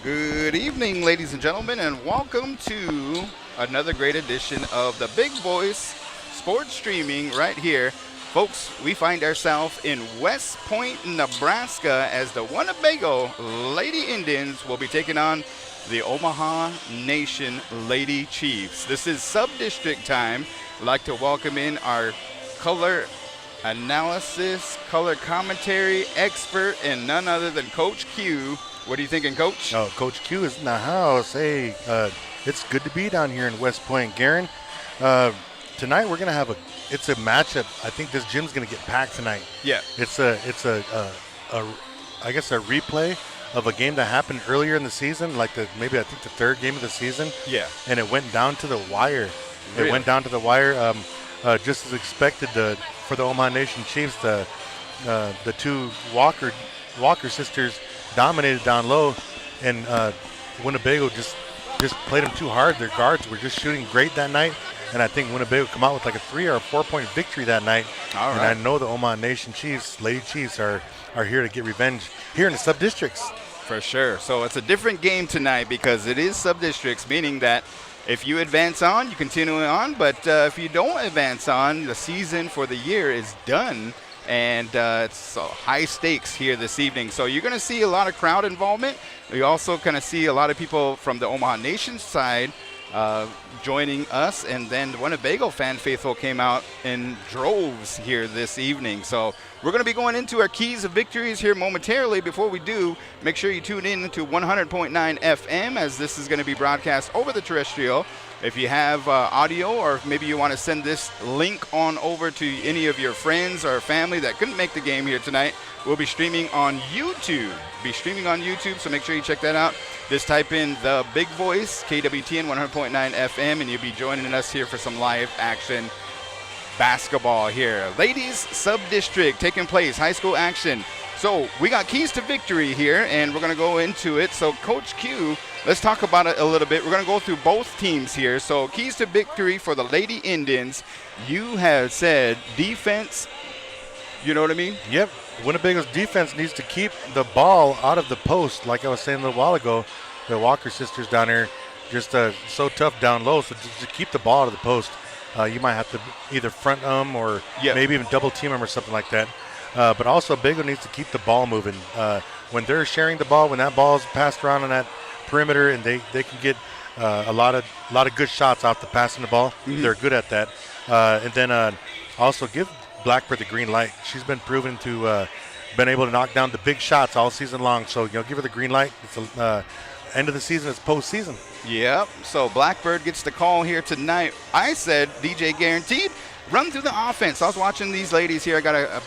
Good evening, ladies and gentlemen, and welcome to another great edition of the Big Voice Sports Streaming right here. Folks, we find ourselves in West Point, Nebraska, as the Winnebago Lady Indians will be taking on the Omaha Nation Lady Chiefs. This is Subdistrict time. I'd like to welcome in our color analysis, color commentary expert, and none other than Coach Q. What are you thinking, Coach? Oh, Coach Q is in the house. Hey, it's good to be down here in West Point, Garen. Tonight we're gonna have it's a matchup. I think this gym's gonna get packed tonight. Yeah. It's I guess a replay of a game that happened earlier in the season, like maybe I think the third game of the season. Yeah. And it went down to the wire. Really? It went down to the wire, just as expected. For the Omaha Nation Chiefs, the two Walker sisters dominated down low, and Winnebago just played them too hard. Their guards were just shooting great that night, and I think Winnebago come out with like a 3 or 4 point victory that night. All right. And I know the Omaha Nation Chiefs, Lady Chiefs, are here to get revenge here in the Subdistricts. For sure. So it's a different game tonight because it is Subdistricts, meaning that if you advance on, you continue on, but if you don't advance on, the season for the year is done. And it's high stakes here this evening. So you're going to see a lot of crowd involvement. You also kind of see a lot of people from the Omaha Nation side joining us. And then the Winnebago fan faithful came out in droves here this evening. So we're going to be going into our keys of victories here momentarily. Before we do, make sure you tune in to 100.9 FM as this is going to be broadcast over the terrestrial. If you have audio, or maybe you want to send this link on over to any of your friends or family that couldn't make the game here tonight, we'll be streaming on YouTube. So make sure you check that out. Just type in the Big Voice, KWTN 100.9 FM, and you'll be joining us here for some live action basketball here. Ladies Sub-District taking place, high school action. So we got keys to victory here, and we're going to go into it. So Coach Q, let's talk about it a little bit. We're going to go through both teams here. So keys to victory for the Lady Indians. You have said defense, you know what I mean? Yep. Winnebago's defense needs to keep the ball out of the post. Like I was saying a little while ago, the Walker sisters down there just so tough down low. So to keep the ball out of the post, you might have to either front them or maybe even double team them or something like that. But also, Bago needs to keep the ball moving. When they're sharing the ball, when that ball is passed around on that perimeter, and they can get a lot of good shots off the passing the ball. Mm-hmm. They're good at that. And then also give Blackbird the green light. She's been proven to been able to knock down the big shots all season long. So give her the green light. It's end of the season. It's postseason. Yep. So Blackbird gets the call here tonight. I said DJ guaranteed run through the offense. I was watching these ladies here. I got a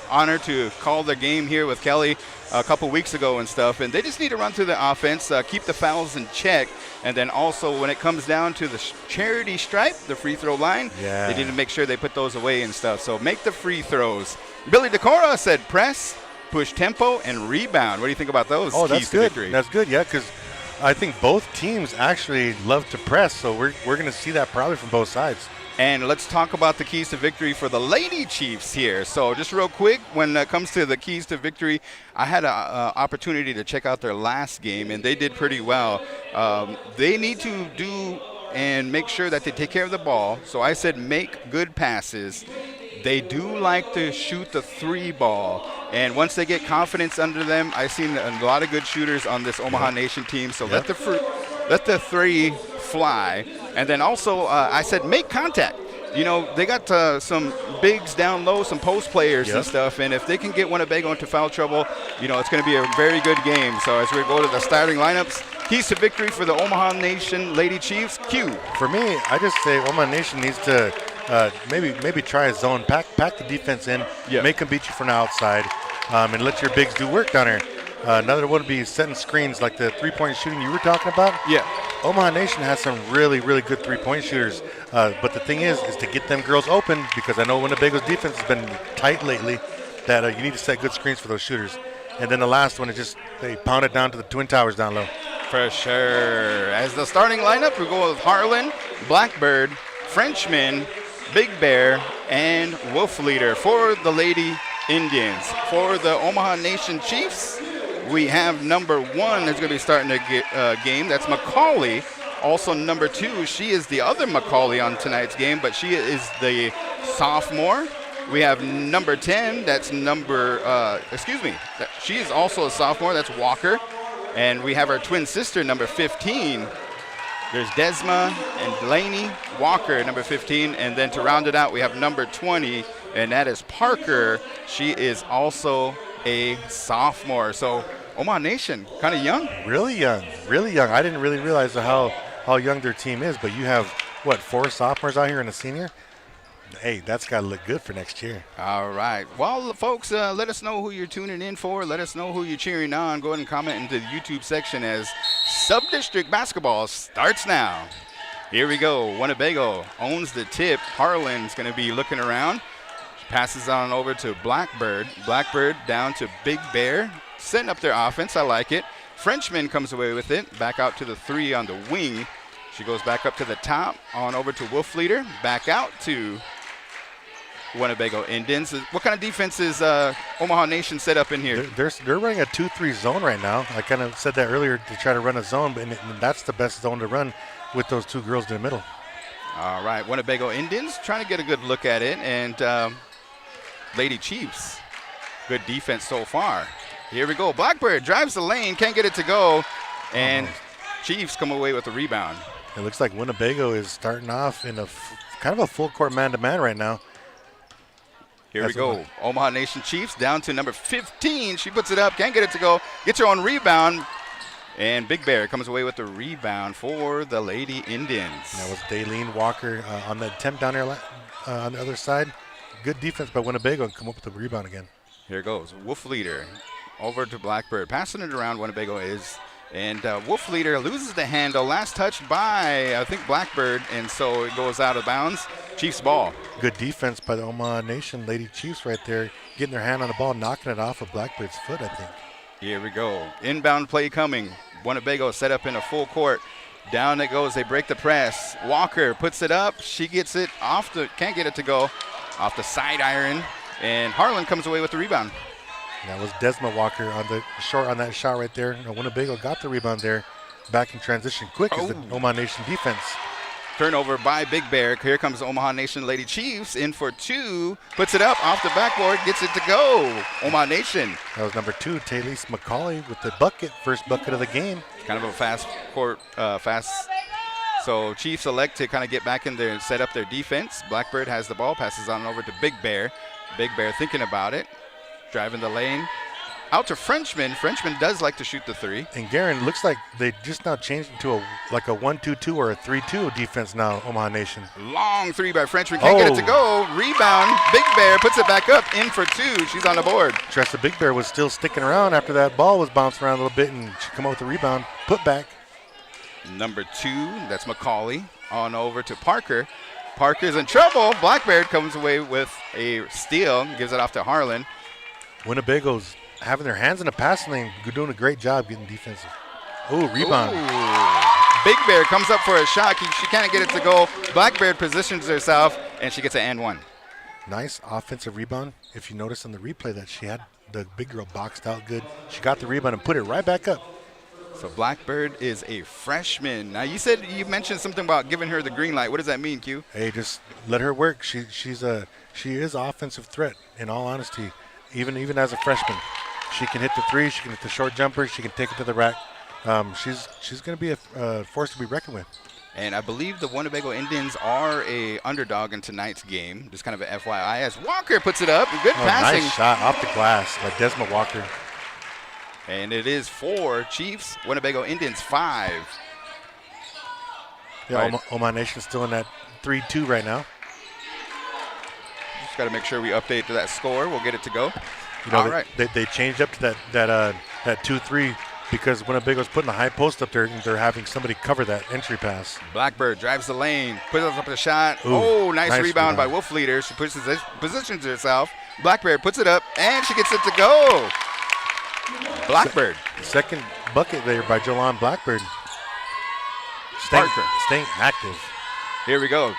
honor to call the game here with Kelly a couple weeks ago and stuff, and they just need to run through the offense, keep the fouls in check, and then also when it comes down to the charity stripe, the free throw line, they need to make sure they put those away and stuff. So make the free throws. Billy DeCora said press, push tempo, and rebound. What do you think about those keys to victory? That's good, yeah, because I think both teams actually love to press, so we're going to see that probably from both sides. And let's talk about the keys to victory for the Lady Chiefs here. So just real quick, when it comes to the keys to victory, I had an opportunity to check out their last game, and they did pretty well. They need to do and make sure that they take care of the ball. So I said make good passes. They do like to shoot the three ball. And once they get confidence under them, I've seen a lot of good shooters on this Omaha Nation team. So let the three fly. And then also I said make contact. They got some bigs down low, some post players and stuff. And if they can get Winnebago into foul trouble, it's going to be a very good game. So as we go to the starting lineups, keys to victory for the Omaha Nation Lady Chiefs. Q. For me, I just say Omaha Nation needs to maybe try a zone, pack the defense in, make them beat you from the outside, and let your bigs do work down there. Another one would be setting screens like the three-point shooting you were talking about. Yeah. Omaha Nation has some really, really good three-point shooters. But the thing is to get them girls open, because I know Winnebago's defense has been tight lately, that you need to set good screens for those shooters. And then the last one is just they pound it down to the Twin Towers down low. For sure. As the starting lineup, we go with Harlan, Blackbird, Frenchman, Big Bear, and Wolf Leader for the Lady Indians. For the Omaha Nation Chiefs, we have number 1 that's going to be starting the game. That's Macaulay. Also number 2, she is the other Macaulay on tonight's game, but she is the sophomore. We have number 10. That's she is also a sophomore. That's Walker. And we have our twin sister, number 15. There's Desma and Delaney. Walker, number 15. And then to round it out, we have number 20, and that is Parker. She is also a sophomore. So Omaha Nation, kind of young. Really young, really young. I didn't really realize how young their team is, but you have, 4 sophomores out here and a senior? Hey, that's got to look good for next year. All right. Well, folks, let us know who you're tuning in for. Let us know who you're cheering on. Go ahead and comment into the YouTube section as Subdistrict basketball starts now. Here we go. Winnebago owns the tip. Harlan's going to be looking around. She passes on over to Blackbird. Blackbird down to Big Bear, setting up their offense. I like it. Frenchman comes away with it. Back out to the 3 on the wing. She goes back up to the top, on over to Wolf Leader. Back out to Winnebago Indians. What kind of defense is Omaha Nation set up in here? They're running a 2-3 zone right now. I kind of said that earlier to try to run a zone, and that's the best zone to run with those 2 girls in the middle. All right, Winnebago Indians trying to get a good look at it, and Lady Chiefs, good defense so far. Here we go. Blackbird drives the lane, can't get it to go, and Chiefs come away with a rebound. It looks like Winnebago is starting off in kind of a full court man-to-man right now. Here we go. Omaha Nation Chiefs down to number 15. She puts it up, can't get it to go. Gets her own rebound. And Big Bear comes away with the rebound for the Lady Indians. That was Daylene Walker on the attempt down there on the other side. Good defense by Winnebago and come up with the rebound again. Here goes. Wolf Leader over to Blackbird. Passing it around, Winnebago is. And Wolf Leader loses the handle. Last touched by, I think, Blackbird. And so it goes out of bounds. Chiefs ball. Good defense by the Omaha Nation Lady Chiefs right there. Getting their hand on the ball, knocking it off of Blackbird's foot, I think. Here we go. Inbound play coming. Winnebago set up in a full court. Down it goes. They break the press. Walker puts it up. She gets it off can't get it to go. Off the side iron. And Harlan comes away with the rebound. That was Desma Walker on that shot right there. Winnebago got the rebound there. Back in transition quick as the Omaha Nation defense. Turnover by Big Bear. Here comes Omaha Nation Lady Chiefs in for 2. Puts it up off the backboard. Gets it to go. Omaha Nation. That was number 2, Taylise McCauley with the bucket. First bucket of the game. Kind of a fast court, So Chiefs elect to kind of get back in there and set up their defense. Blackbird has the ball. Passes on over to Big Bear. Big Bear thinking about it. Driving the lane. Out to Frenchman. Frenchman does like to shoot the 3. And Garen, looks like they just now changed into a 1-2-2 or a 3-2 defense now, Omaha Nation. Long 3 by Frenchman. Can't get it to go. Rebound. Big Bear puts it back up. In for 2. She's on the board. Tressa Big Bear was still sticking around after that ball was bouncing around a little bit, and she come up with the rebound. Put back. Number 2, that's Macaulay. On over to Parker. Parker's in trouble. Blackbeard comes away with a steal. Gives it off to Harlan. Winnebago's having their hands in the passing lane, doing a great job getting defensive. Ooh, rebound. Ooh. Big Bear comes up for a shot. She can't get it to go. Blackbeard positions herself, and she gets an and 1. Nice offensive rebound. If you notice on the replay that she had the big girl boxed out good. She got the rebound and put it right back up. So Blackbird is a freshman. Now you mentioned something about giving her the green light. What does that mean, Q? Hey, just let her work. She is an offensive threat, in all honesty. Even as a freshman, she can hit the 3. She can hit the short jumper. She can take it to the rack. She's going to be a force to be reckoned with. And I believe the Winnebago Indians are a underdog in tonight's game. Just kind of an FYI as Walker puts it up. Good passing. Nice shot off the glass by Desma Walker. And it is 4 Chiefs, Winnebago Indians 5. Yeah, right. Omaha Nation's still in that 3-2 right now. Just got to make sure we update to that score. We'll get it to go. All right. They changed up to that 2-3 because Winnebago's putting a high post up there and they're having somebody cover that entry pass. Blackbird drives the lane, puts up a shot. Ooh, nice rebound by Wolf Leader. She positions herself. Blackbird puts it up, and she gets it to go. Blackbird. Second bucket there by Jolan Blackbird. Staying active. Here we go.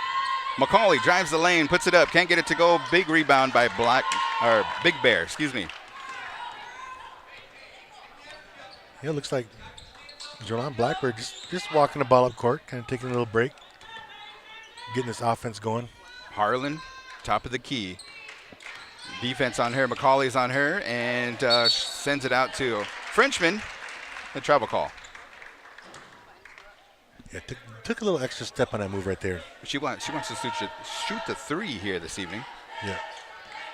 Macaulay drives the lane, puts it up, can't get it to go. Big rebound by Big Bear, excuse me. Yeah, it looks like Jolon Blackbird just walking the ball up court, kind of taking a little break, getting this offense going. Harlan, top of the key. Defense on her. McCauley's on her, and sends it out to Frenchman. A travel call. Yeah, took a little extra step on that move right there. She wants to shoot the three here this evening. Yeah.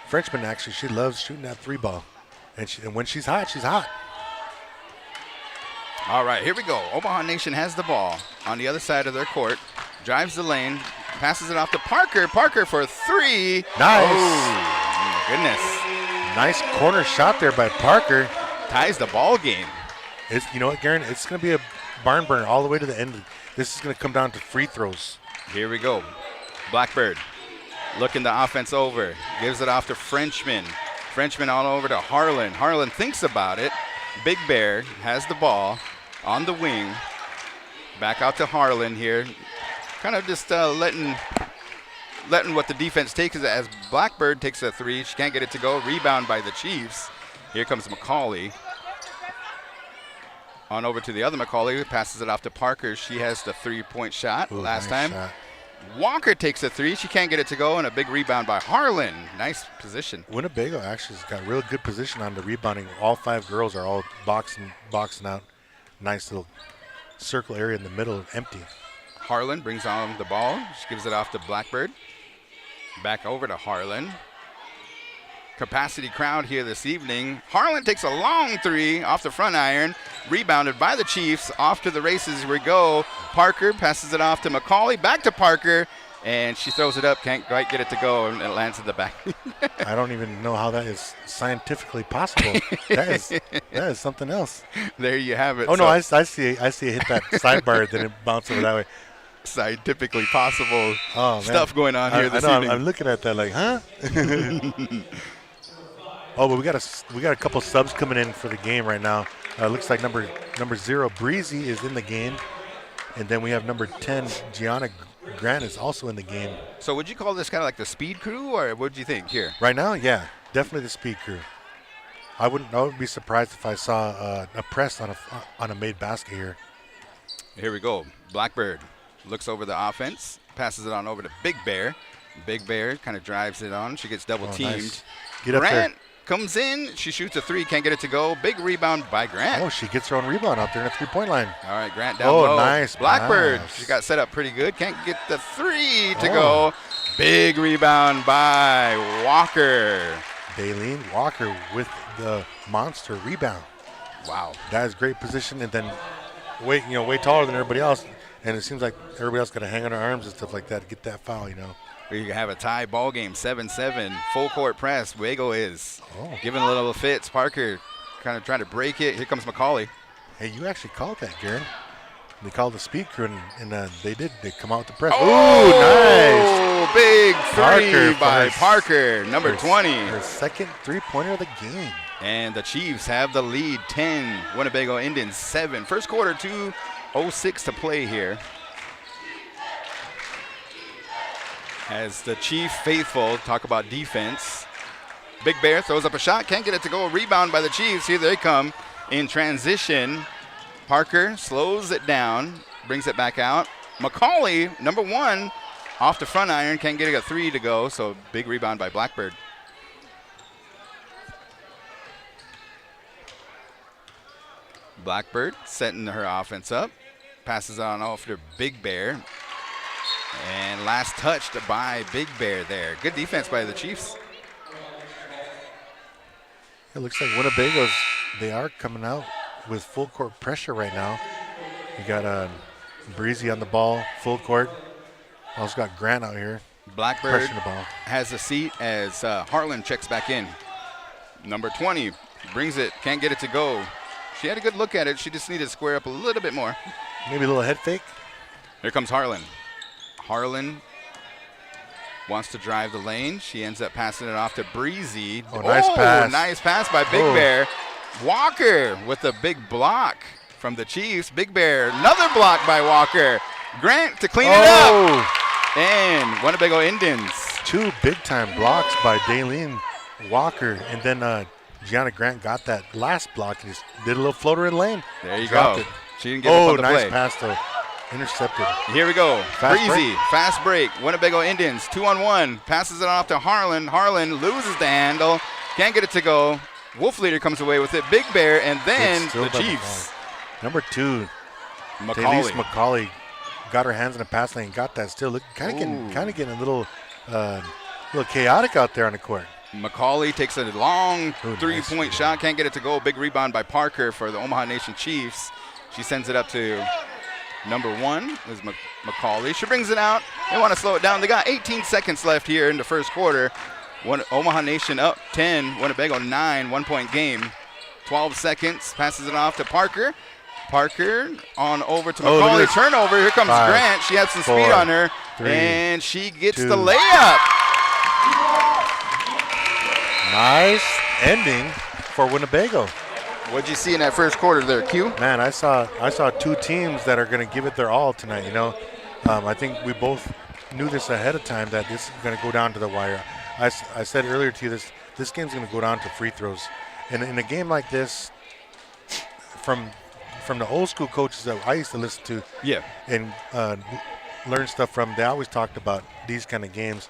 Frenchman, actually, she loves shooting that three ball. And when she's hot, she's hot. All right, here we go. Omaha Nation has the ball on the other side of their court. Drives the lane, passes it off to Parker. Parker for three. Nice. Oh, my goodness. Nice corner shot there by Parker. Ties the ball game. You know what, Garen? It's going to be a barn burner all the way to the end. This is going to come down to free throws. Here we go. Blackbird looking the offense over. Gives it off to Frenchman. Frenchman all over to Harlan. Harlan thinks about it. Big Bear has the ball on the wing. Back out to Harlan here. Kind of just letting what the defense takes as Blackbird takes a three. She can't get it to go. Rebound by the Chiefs. Here comes McCauley. On over to the other McCauley. Passes it off to Parker. She has the three-point shot. Ooh, last nice time. shot. Walker takes a three. She can't get it to go, and a big rebound by Harlan. Nice position. Winnebago actually has got real good position on the rebounding. All five girls are all boxing out. Nice little circle area in the middle, empty. Harlan brings on the ball. She gives it off to Blackbird. Back over to Harlan. Capacity crowd here this evening. Harlan takes a long three off the front iron. Rebounded by the Chiefs. Off to the races we go. Parker passes it off to McCauley. Back to Parker. And she throws it up. Can't quite get it to go. And it lands at the back. I don't even know how that is scientifically possible. that is something else. There you have it. Oh, no, I see it hit that sidebar, then it bounced over that way. Scientifically possible Oh, stuff going on here this I know, evening. I'm looking at that like, huh? Oh, but we got a couple subs coming in for the game right now. Looks like number 0, Breezy, is in the game, and then we have number 10, Gianna Grant, is also in the game. So would you call this kind of like the speed crew, or what do you think here? Right now, yeah, definitely the speed crew. I would be surprised if I saw a press on a made basket here. Here we go. Blackbird looks over the offense, passes it on over to Big Bear. Big Bear kind of drives it on. She gets double teamed. Nice. Get up Grant there. comes in. She shoots a three. Can't get it to go. Big rebound by Grant. Oh, she gets her own rebound out there in the three-point line. All right, Grant down low. Oh, nice. Blackbird. Nice. She got set up pretty good. Can't get the three to go. Big rebound by Walker. Daleen Walker with the monster rebound. Wow. That is great position, and then way taller than everybody else. And it seems like everybody else got to hang on their arms and stuff like that to get that foul, We have a tie ball game, 7-7. Full court press. Wago is giving a little fits. Parker kind of trying to break it. Here comes McCauley. Hey, you actually called that, Garen. They called the speed crew, and they did. They come out with the press. Oh, nice. Big three Parker by first. Parker, number 20. Her second three-pointer of the game. And the Chiefs have the lead, 10. Winnebago Indians, 7. First quarter, 2:06 to play here. As the Chief faithful talk about defense. Big Bear throws up a shot, can't get it to go. Rebound by the Chiefs. Here they come in transition. Parker slows it down, brings it back out. McCauley, number 1, off the front iron, can't get a three to go, so big rebound by Blackbird. Blackbird setting her offense up, passes on off to Big Bear. And last touched by Big Bear there. Good defense by the Chiefs. It looks like Winnebago's, they are coming out with full court pressure right now. You got Breezy on the ball, full court. Also got Grant out here. Blackbird Pressuring the ball. has a seat as Harlan checks back in. Number 20 brings it, can't get it to go. She had a good look at it. She just needed to square up a little bit more. Maybe a little head fake. Here comes Harlan. Harlan wants to drive the lane. She ends up passing it off to Breezy. Oh, nice pass. Nice pass by Big Bear. Walker with a big block from the Chiefs. Big Bear, another block by Walker. Grant to clean it up. And Winnebago Indians. 2 big-time blocks by Daleen Walker. And then Gianna Grant got that last block and just did a little floater in lane. There you Dropped go. it. She didn't give up on the nice play. pass though. Intercepted. Here we go. Fast Breezy, fast break. Winnebago Indians, 2-on-1. Passes it off to Harlan. Harlan loses the handle. Can't get it to go. Wolf Leader comes away with it. Big Bear, and then It's still the by Chiefs. Number 2, Macaulay. McCauley got her hands in the pass lane. Got that still. Kind of getting a little chaotic out there on the court. Macaulay takes a long three-point nice. shot. Can't get it to go. Big rebound by Parker for the Omaha Nation Chiefs. She sends it up to number 1 is Macaulay. She brings it out. They want to slow it down. They got 18 seconds left here in the first quarter. Omaha Nation up 10. Winnebago 9. 1-point game. 12 seconds. Passes it off to Parker. Parker on over to Macaulay. Turnover. Here comes 5, Grant. She has some 4, speed on her. 3, and she gets 2. the layup. Nice ending for Winnebago. What'd you see in that first quarter there, Q? Man, I saw 2 teams that are going to give it their all tonight. I think we both knew this ahead of time that this is going to go down to the wire. I said earlier to you this game's going to go down to free throws, and in a game like this, from the old school coaches that I used to listen to, and learn stuff from, they always talked about these kind of games.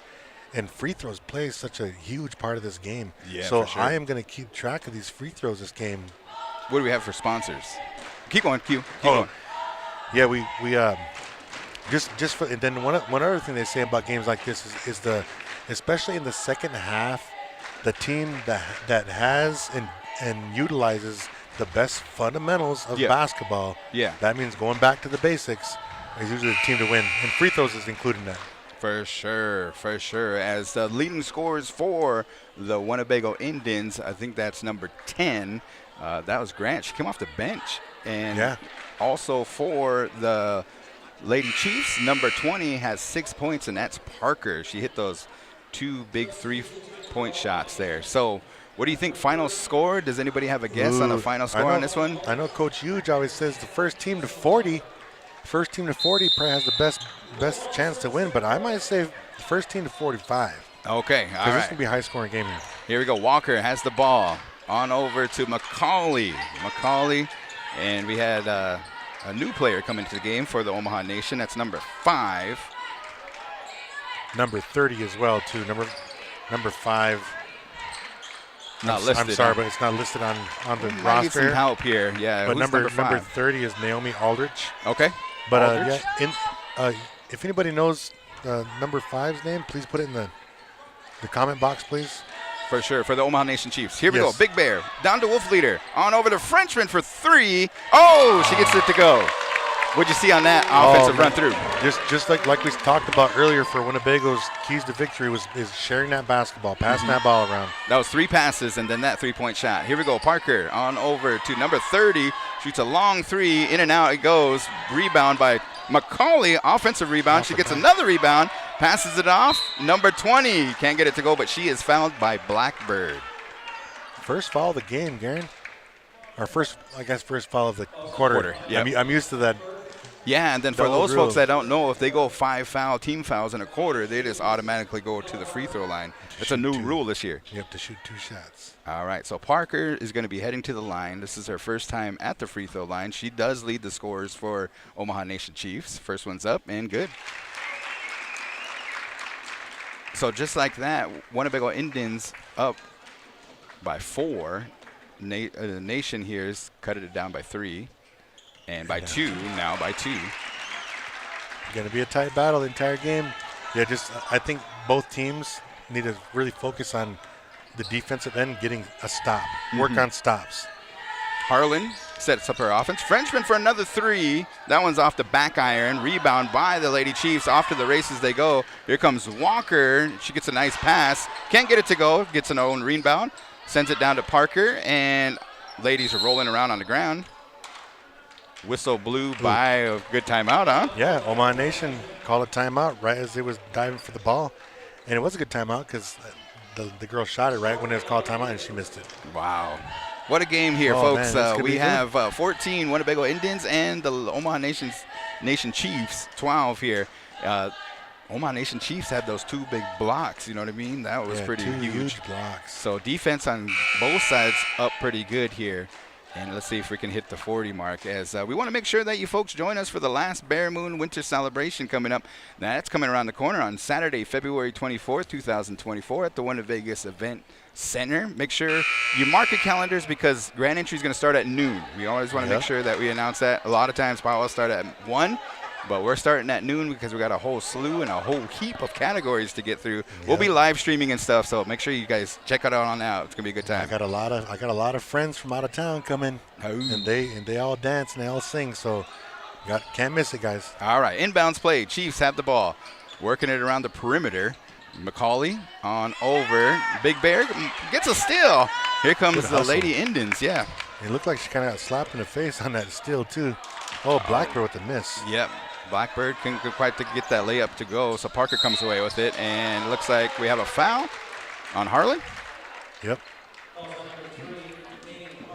And free throws play such a huge part of this game. Yeah, so for sure. I am going to keep track of these free throws this game. What do we have for sponsors? Keep going, Q. Keep going. Yeah, we just for, and then one other thing they say about games like this is especially in the second half, the team that has and utilizes the best fundamentals of basketball. Yeah. That means going back to the basics is usually the team to win, and free throws is included in that. For sure. As the leading scorers for the Winnebago Indians, I think that's number 10. That was Grant. She came off the bench. And also for the Lady Chiefs, number 20 has 6 points, and that's Parker. She hit those 2 big 3-point shots there. So what do you think final score? Does anybody have a guess on the final score on this one? I know Coach Huge always says the first team to 40 probably has the best chance to win, but I might say the first team to 45. Okay, all right. This is going to be a high-scoring game here. Here we go. Walker has the ball. On over to Macaulay. And we had a new player come into the game for the Omaha Nation. That's number 5. Number 30 as well, too. Number 5. Not listed. I'm sorry, but it's not listed on the Might roster. get some help here. Yeah, but who's number 5? 30 is Naomi Aldrich. Okay. But if anybody knows number 5's name, please put it in the comment box, please. For sure, for the Omaha Nation Chiefs. Here we go. Big Bear down to Wolf Leader. On over to Frenchman for 3. Oh, she gets it to go. What'd you see on that offensive run through? Just like we talked about earlier, for Winnebago's keys to victory is sharing that basketball, passing that ball around. That was 3 passes and then that 3-point shot. Here we go. Parker on over to number 30. Shoots a long 3. In and out it goes. Rebound by Macaulay. Offensive rebound. She gets another rebound. Passes it off. Number 20. Can't get it to go, but she is fouled by Blackbird. First foul of the game, Garen. Or first foul of the quarter. Yep. I'm used to that. Yeah, and then for those folks that don't know, if they go 5 team fouls in a quarter, they just automatically go to the free throw line. It's a new rule this year. You have to shoot 2 shots. All right, so Parker is going to be heading to the line. This is her first time at the free throw line. She does lead the scorers for Omaha Nation Chiefs. First one's up and good. So just like that, Winnebago Indians up by 4. The Nation here has cut it down by 3. And by 2, now by 2. Going to be a tight battle the entire game. Yeah, I think both teams need to really focus on the defensive end, getting a stop. Work on stops. Harlan sets up her offense. Frenchman for another 3. That one's off the back iron. Rebound by the Lady Chiefs. Off to the races they go. Here comes Walker. She gets a nice pass. Can't get it to go. Gets an own rebound. Sends it down to Parker. And ladies are rolling around on the ground. Whistle blew by a good timeout, huh? Yeah, Omaha Nation called a timeout right as they was diving for the ball. And it was a good timeout because the girl shot it right when it was called timeout and she missed it. Wow. What a game here, folks. Man, we have 14 Winnebago Indians and the Omaha Nation Chiefs, 12 here. Omaha Nation Chiefs had those 2 big blocks. You know what I mean? That was pretty 2 huge. huge blocks. So defense on both sides up pretty good here. And let's see if we can hit the 40 mark, as we want to make sure that you folks join us for the last Bear Moon Winter Celebration coming up. That's coming around the corner on Saturday, February 24th, 2024 at the Winnebago Event Center. Make sure you mark your calendars because grand entry is going to start at noon. We always want to make sure that we announce that. A lot of times powwows start at 1. But we're starting at noon because we got a whole slew and a whole heap of categories to get through. Yep. We'll be live streaming and stuff, so make sure you guys check it out on out. It's gonna be a good time. I got a lot of friends from out of town coming, and they all dance and they all sing. So can't miss it, guys. All right, inbounds play. Chiefs have the ball, working it around the perimeter. McCauley on over. Big Bear gets a steal. Here comes the Lady Indians. Yeah. It looked like she kind of got slapped in the face on that steal too. Oh, Blackbird with the miss. Yep. Blackbird couldn't quite get that layup to go, so Parker comes away with it, and it looks like we have a foul on Harlan. Yep.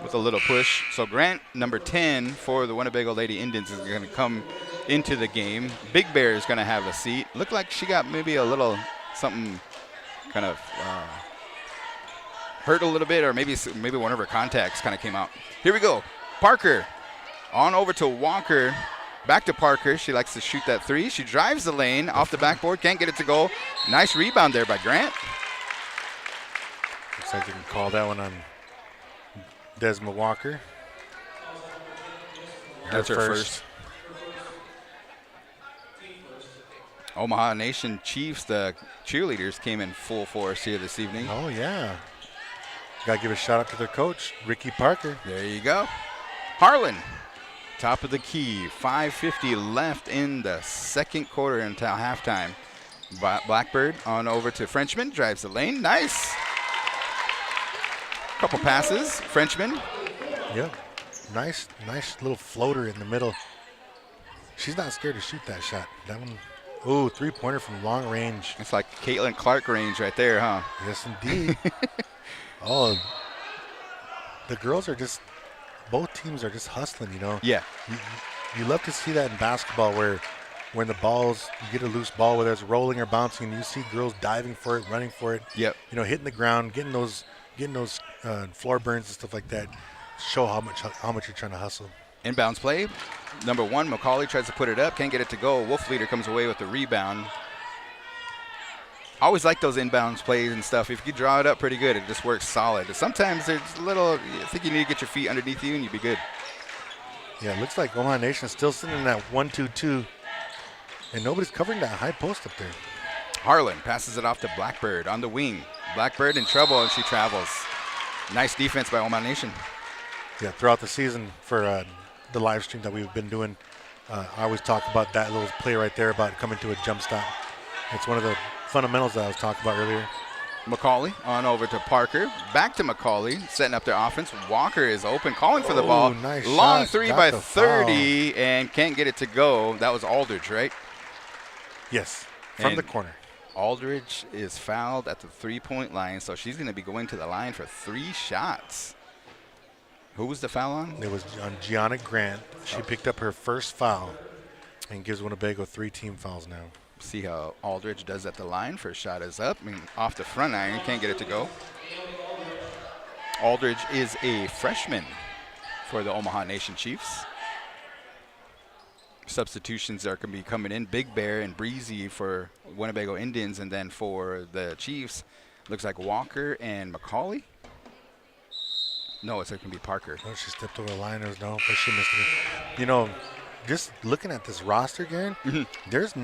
With a little push. So Grant, number 10 for the Winnebago Lady Indians, is going to come into the game. Big Bear is going to have a seat. Looked like she got maybe a little something kind of hurt a little bit, or maybe one of her contacts kind of came out. Here we go. Parker on over to Walker. Back to Parker. She likes to shoot that 3. She drives the lane off the backboard. Can't get it to go. Nice rebound there by Grant. Looks like you can call that one on Desma Walker. That's her first. Omaha Nation Chiefs, the cheerleaders, came in full force here this evening. Oh, yeah. Got to give a shout out to their coach, Ricky Parker. There you go. Harlan. Top of the key, 5:50 left in the second quarter until halftime. Blackbird on over to Frenchman, drives the lane, nice. Couple passes, Frenchman. Yep, nice little floater in the middle. She's not scared to shoot that shot. That one, ooh, 3-pointer from long range. It's like Caitlin Clark range right there, huh? Yes, indeed. Oh, the girls are just, both teams are just hustling, you know. Yeah. You love to see that in basketball where when the balls, you get a loose ball, whether it's rolling or bouncing, and you see girls diving for it, running for it. Yep. You know, hitting the ground, getting those floor burns and stuff like that. Show how much you're trying to hustle. Inbounds play. Number 1, McCauley tries to put it up, can't get it to go. Wolf Leader comes away with the rebound. I always like those inbounds plays and stuff. If you draw it up pretty good, it just works solid. Sometimes there's a little, I think you need to get your feet underneath you and you'll be good. Yeah, it looks like Omaha Nation is still sitting in that 1-2-2, and nobody's covering that high post up there. Harlan passes it off to Blackbird on the wing. Blackbird in trouble, and she travels. Nice defense by Omaha Nation. Yeah, throughout the season for the live stream that we've been doing, I always talk about that little play right there about coming to a jump stop. It's one of the fundamentals that I was talking about earlier. McCauley on over to Parker. Back to McCauley, setting up their offense. Walker is open, calling for the ball. Nice long shot. 3 Got by the 30, and can't get it to go. That was Aldridge, right? Yes, from the corner. Aldridge is fouled at the 3-point line, so she's going to be going to the line for 3 shots. Who was the foul on? It was on Gianna Grant. She picked up her first foul and gives Winnebago 3 team fouls now. See how Aldridge does at the line. First shot is up. I mean, off the front iron. Can't get it to go. Aldridge is a freshman for the Omaha Nation Chiefs. Substitutions are going to be coming in. Big Bear and Breezy for Winnebago Indians. And then for the Chiefs, looks like Walker and McCauley. No, it's going to be Parker. Oh, she stepped over the line. But she missed it. You know, just looking at this roster, Garen, there's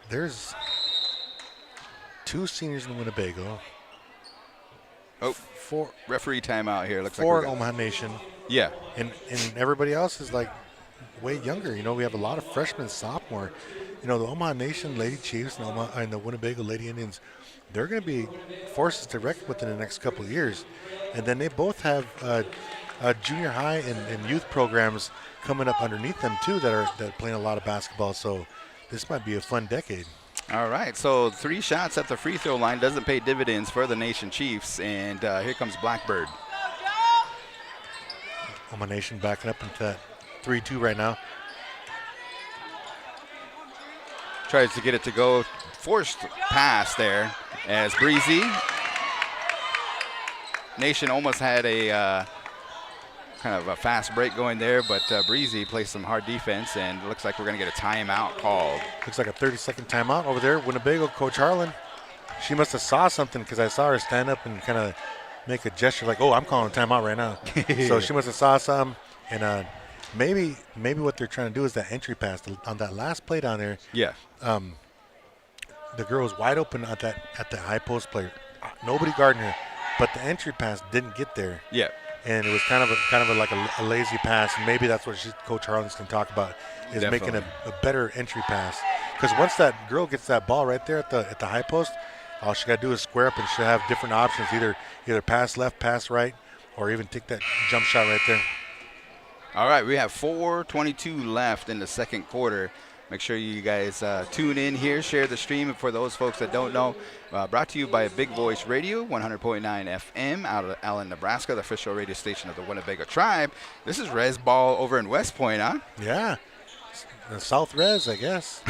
there's 2 seniors in Winnebago. Oh, 4 referee timeout here. Looks 4 like Omaha Nation. Yeah. And everybody else is like way younger. You know, we have a lot of freshmen, sophomore. You know, the Omaha Nation Lady Chiefs and the Winnebago Lady Indians, they're going to be forces to reckon with in the next couple of years. And then they both have junior high and youth programs coming up underneath them too that are playing a lot of basketball. So this might be a fun decade. All right, so 3 shots at the free throw line doesn't pay dividends for the Nation Chiefs, and here comes Blackbird. Omaha Nation backing up into that 3-2 right now. tries to get it to go. Forced pass there as Breezy. Nation almost had a kind of a fast break going there, but Breezy plays some hard defense, and it looks like we're going to get a timeout called. Looks like a 30-second timeout over there. Winnebago, Coach Harlan. She must have saw something because I saw her stand up and kind of make a gesture like, oh, I'm calling a timeout right now. So she must have saw something, and maybe what they're trying to do is that entry pass on that last play down there. Yeah. The girl was wide open at the high post player. Nobody guarding her, but the entry pass didn't get there. Yeah. And it was kind of like a lazy pass. And maybe that's what Coach Harlan's can talk about is Definitely. making a better entry pass. Because once that girl gets that ball right there at the high post, all she got to do is square up, and she'll have different options, either pass left, pass right, or even take that jump shot right there. All right, we have 4:22 left in the second quarter. Make sure you guys tune in here, share the stream. And for those folks that don't know, brought to you by Big Voice Radio, 100.9 FM out of Allen, Nebraska, the official radio station of the Winnebago Tribe. This is Res Ball over in West Point, huh? Yeah. The South Res, I guess.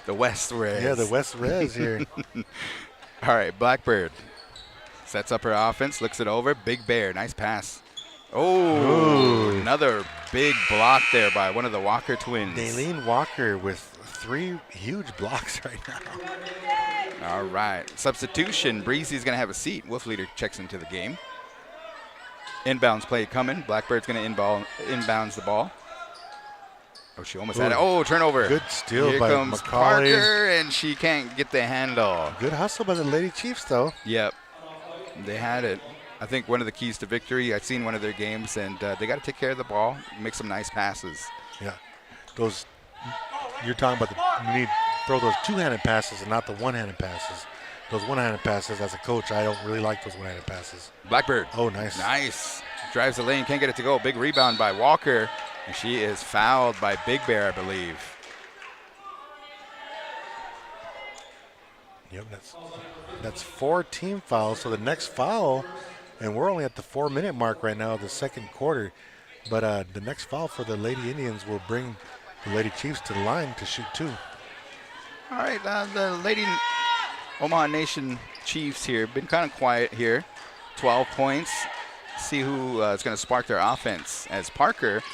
The West Res. Yeah, the West Res here. All right, Blackbird sets up her offense, looks it over. Big Bear, nice pass. Oh, another big block there by one of the Walker twins. Daleen Walker with 3 huge blocks right now. All right, substitution. Breezy's going to have a seat. Wolf Leader checks into the game. Inbounds play coming. Blackbird's going to inbounds the ball. Oh, she almost had it. Oh, turnover. Good steal Here by comes McCauley. Parker, and she can't get the handle. Good hustle by the Lady Chiefs, though. Yep, they had it. I think one of the keys to victory, I've seen one of their games, and they got to take care of the ball, make some nice passes. Yeah. Those, you're talking about you need to throw those two-handed passes and not the one-handed passes. Those one-handed passes, as a coach, I don't really like those one-handed passes. Blackbird. Oh, nice. Nice. Drives the lane, can't get it to go. Big rebound by Walker, and she is fouled by Big Bear, I believe. Yep, that's 4 team fouls. So the next foul, and we're only at the 4-minute mark right now of the second quarter, but the next foul for the Lady Indians will bring the Lady Chiefs to the line to shoot 2. All right, the Lady Omaha Nation Chiefs here, been kind of quiet here. 12 points. See who is going to spark their offense, as Parker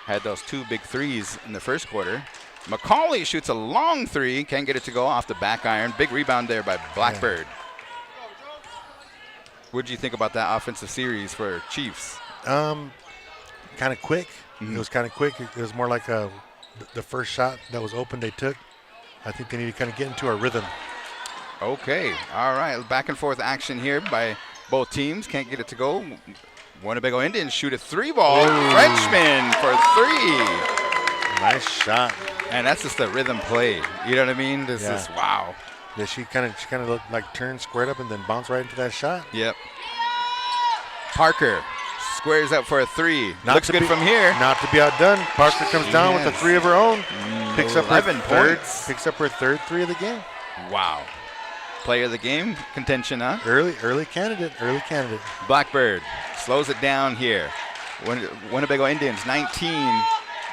had those 2 big threes in the first quarter. McCauley shoots a long 3, can't get it to go off the back iron. Big rebound there by Blackbird. What did you think about that offensive series for Chiefs? Kind of quick. Mm-hmm. It was kind of quick. It was more like the first shot that was open they took. I think they need to kind of get into a rhythm. Okay, all right. Back and forth action here by both teams. Can't get it to go. Winnebago Indians shoot a 3-ball. Ooh. Frenchman for 3. Nice shot. And that's just a rhythm play. You know what I mean? This is wow. Yeah, she kind of looked like turned, squared up, and then bounced right into that shot. Yep. Parker squares up for a 3. Not Looks good from here. Not to be outdone. Parker comes down with a 3 of her own. Picks up her 11 points. Picks up her third 3 of the game. Wow. Player of the game contention, huh? Early candidate. Blackbird slows it down here. Winnebago Indians 19.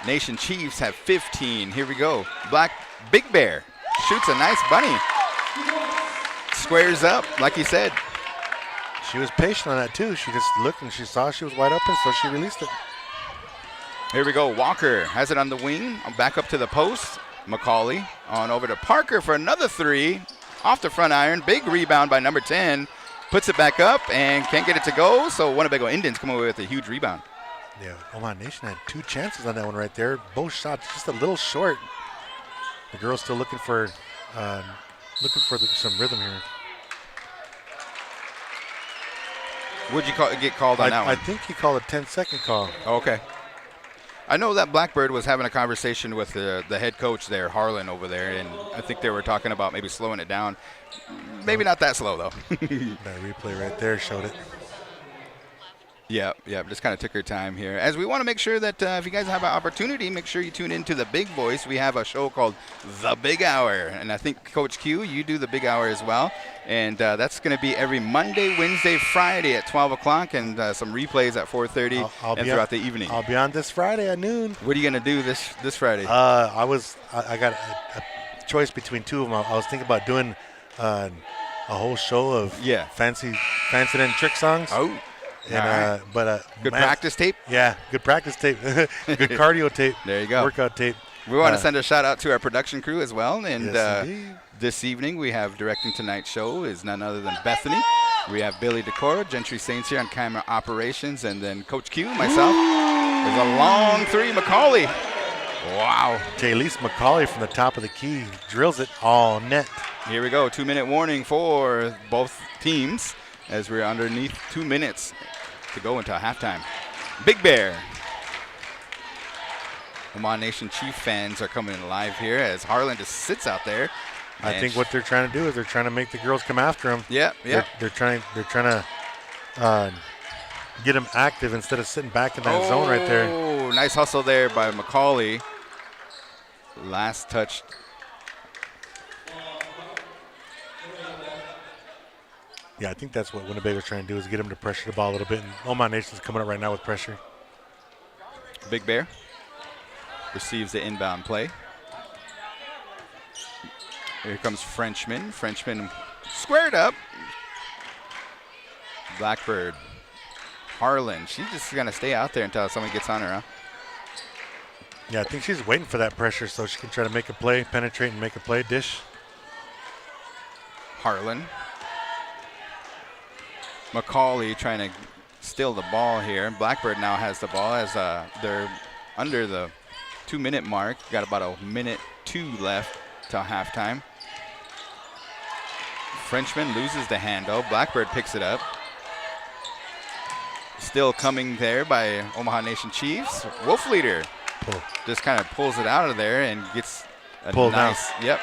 Nation Chiefs have 15. Here we go. Big Bear shoots a nice bunny. Squares up, like you said. She was patient on that, too. She just looked and she saw she was wide open, so she released it. Here we go. Walker has it on the wing. Back up to the post. McCauley on over to Parker for another 3. Off the front iron. Big rebound by number 10. Puts it back up and can't get it to go. So Winnebago Indians come away with a huge rebound. Yeah, Omaha Nation had 2 chances on that one right there. Both shots just a little short. The girl's still looking for some rhythm here. Would you get called on that one? I think he called a 10-second call. Okay. I know that Blackbird was having a conversation with the head coach there, Harlan, over there, and I think they were talking about maybe slowing it down. Maybe not that slow, though. That replay right there showed it. Yeah, just kind of took her time here. As we want to make sure that if you guys have an opportunity, make sure you tune into the Big Voice. We have a show called The Big Hour, and I think, Coach Q, you do The Big Hour as well. And that's going to be every Monday, Wednesday, Friday at 12 o'clock, and some replays at 4:30 and throughout the evening. I'll be on this Friday at noon. What are you going to do this Friday? I got choice between two of them. I was thinking about doing a whole show of fancy and trick songs. Oh, and good practice tape. Yeah, good practice tape. Good cardio tape. There you go. Workout tape. We want to send a shout out to our production crew as well. And yes, this evening we have directing tonight's show is none other than Bethany. We have Billy Decora, Gentry Saints here on camera operations, and then Coach Q, myself. There's a long three, Macaulay. Wow. Jaylise Macaulay from the top of the key drills it all net. Here we go. 2-minute warning for both teams as we're underneath 2 minutes to go until halftime. Big Bear. Omaha Nation Chief fans are coming live here as Harlan just sits out there. I think what they're trying to do is they're trying to make the girls come after them. Yeah. They're trying to get them active instead of sitting back in that zone right there. Oh, nice hustle there by Macaulay. Last touch. Yeah, I think that's what Winnebago's trying to do is get them to pressure the ball a little bit. And Omaha Nation's coming up right now with pressure. Big Bear receives the inbound play. Here comes Frenchman. Frenchman squared up. Blackbird. Harlan. She's just going to stay out there until someone gets on her, huh? Yeah, I think she's waiting for that pressure so she can try to make a play, penetrate and make a play, dish. Harlan. Macaulay trying to steal the ball here. Blackbird now has the ball as they're under the 2-minute mark. Got about a minute 2 left till halftime. Frenchman loses the handle. Blackbird picks it up. Still coming there by Omaha Nation Chiefs. Wolf Leader just kind of pulls it out of there and gets a nice. Yep.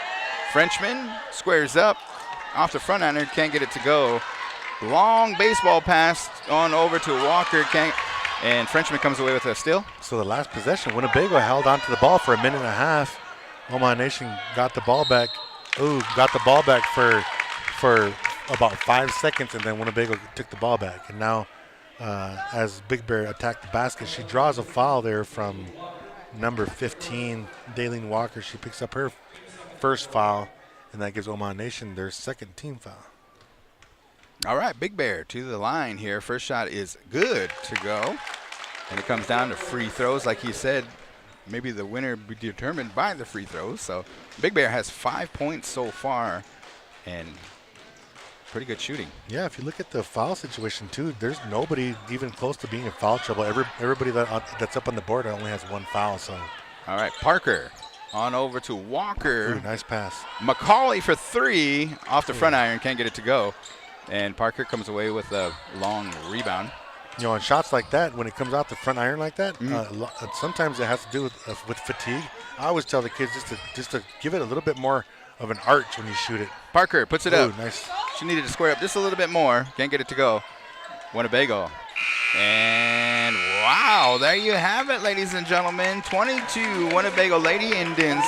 Frenchman squares up off the front iron. Can't get it to go. Long baseball pass on over to Walker. And Frenchman comes away with a steal. So the last possession, Winnebago held onto the ball for a minute and a half. Omaha Nation got the ball back. Got the ball back for about 5 seconds, and then Winnebago took the ball back. And now as Big Bear attacked the basket, she draws a foul there from number 15, Daylene Walker. She picks up her first foul, and that gives Omaha Nation their second team foul. All right, Big Bear to the line here. First shot is good to go. And it comes down to free throws. Like he said, maybe the winner be determined by the free throws. So Big Bear has 5 points so far and pretty good shooting. Yeah, if you look at the foul situation too, there's nobody even close to being in foul trouble. Everybody that's up on the board only has one foul. So, all right, Parker on over to Walker. Ooh, nice pass. Macaulay for 3 off the front iron, can't get it to go. And Parker comes away with a long rebound. You know, on shots like that, when it comes out the front iron like that, sometimes it has to do with fatigue. I always tell the kids just to give it a little bit more of an arch when you shoot it. Parker puts it up. Nice. She needed to square up just a little bit more. Can't get it to go. Winnebago. And wow, there you have it, ladies and gentlemen. 22 Winnebago Lady Indians.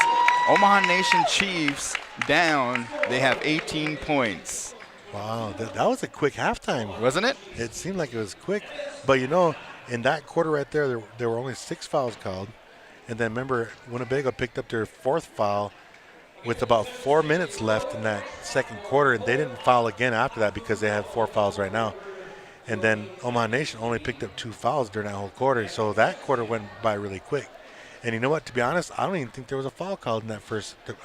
Omaha Nation Chiefs down. They have 18 points. Wow, that was a quick halftime. Wasn't it? It seemed like it was quick. But, you know, in that quarter right there were only 6 fouls called. And then, remember, Winnebago picked up their 4th foul with about 4 minutes left in that second quarter. And they didn't foul again after that because they had 4 fouls right now. And then Omaha Nation only picked up 2 fouls during that whole quarter. So that quarter went by really quick. And you know what? To be honest, I don't even think there was a foul called in that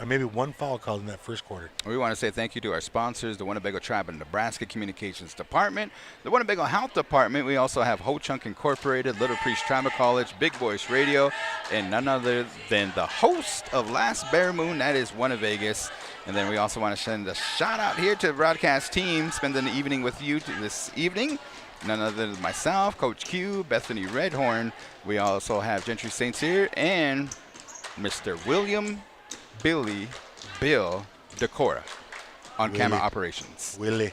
maybe 1 foul called in that first quarter. We want to say thank you to our sponsors, the Winnebago Tribe and Nebraska Communications Department, the Winnebago Health Department. We also have Ho Chunk Incorporated, Little Priest Tribal College, Big Voice Radio, and none other than the host of Last Bear Moon, that is Winnevegas. And then we also want to send a shout out here to the broadcast team, spending the evening with you this evening. None other than myself, Coach Q, Bethany Redhorn. We also have Gentry Saints here and Mr. William Bill Decora on camera operations. Willie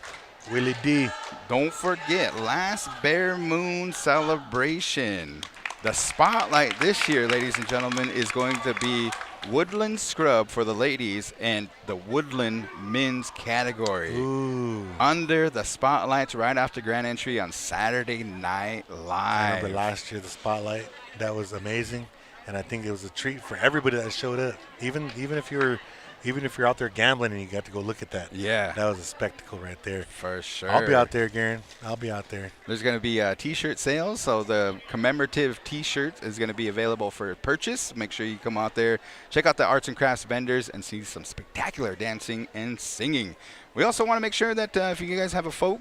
D. Don't forget, Last Bear Moon celebration. The spotlight this year, ladies and gentlemen, is going to be Woodland Scrub for the ladies and the Woodland men's category. Ooh. Under the spotlights right after grand entry on Saturday Night Live. I remember last year the spotlight. That was amazing. And I think it was a treat for everybody that showed up. Even if you were even if you're out there gambling and you got to go look at that. Yeah. That was a spectacle right there. For sure. I'll be out there, Garen. I'll be out there. There's going to be T-shirt sales, so the commemorative T-shirt is going to be available for purchase. Make sure you come out there, check out the arts and crafts vendors, and see some spectacular dancing and singing. We also want to make sure that if you guys have a folk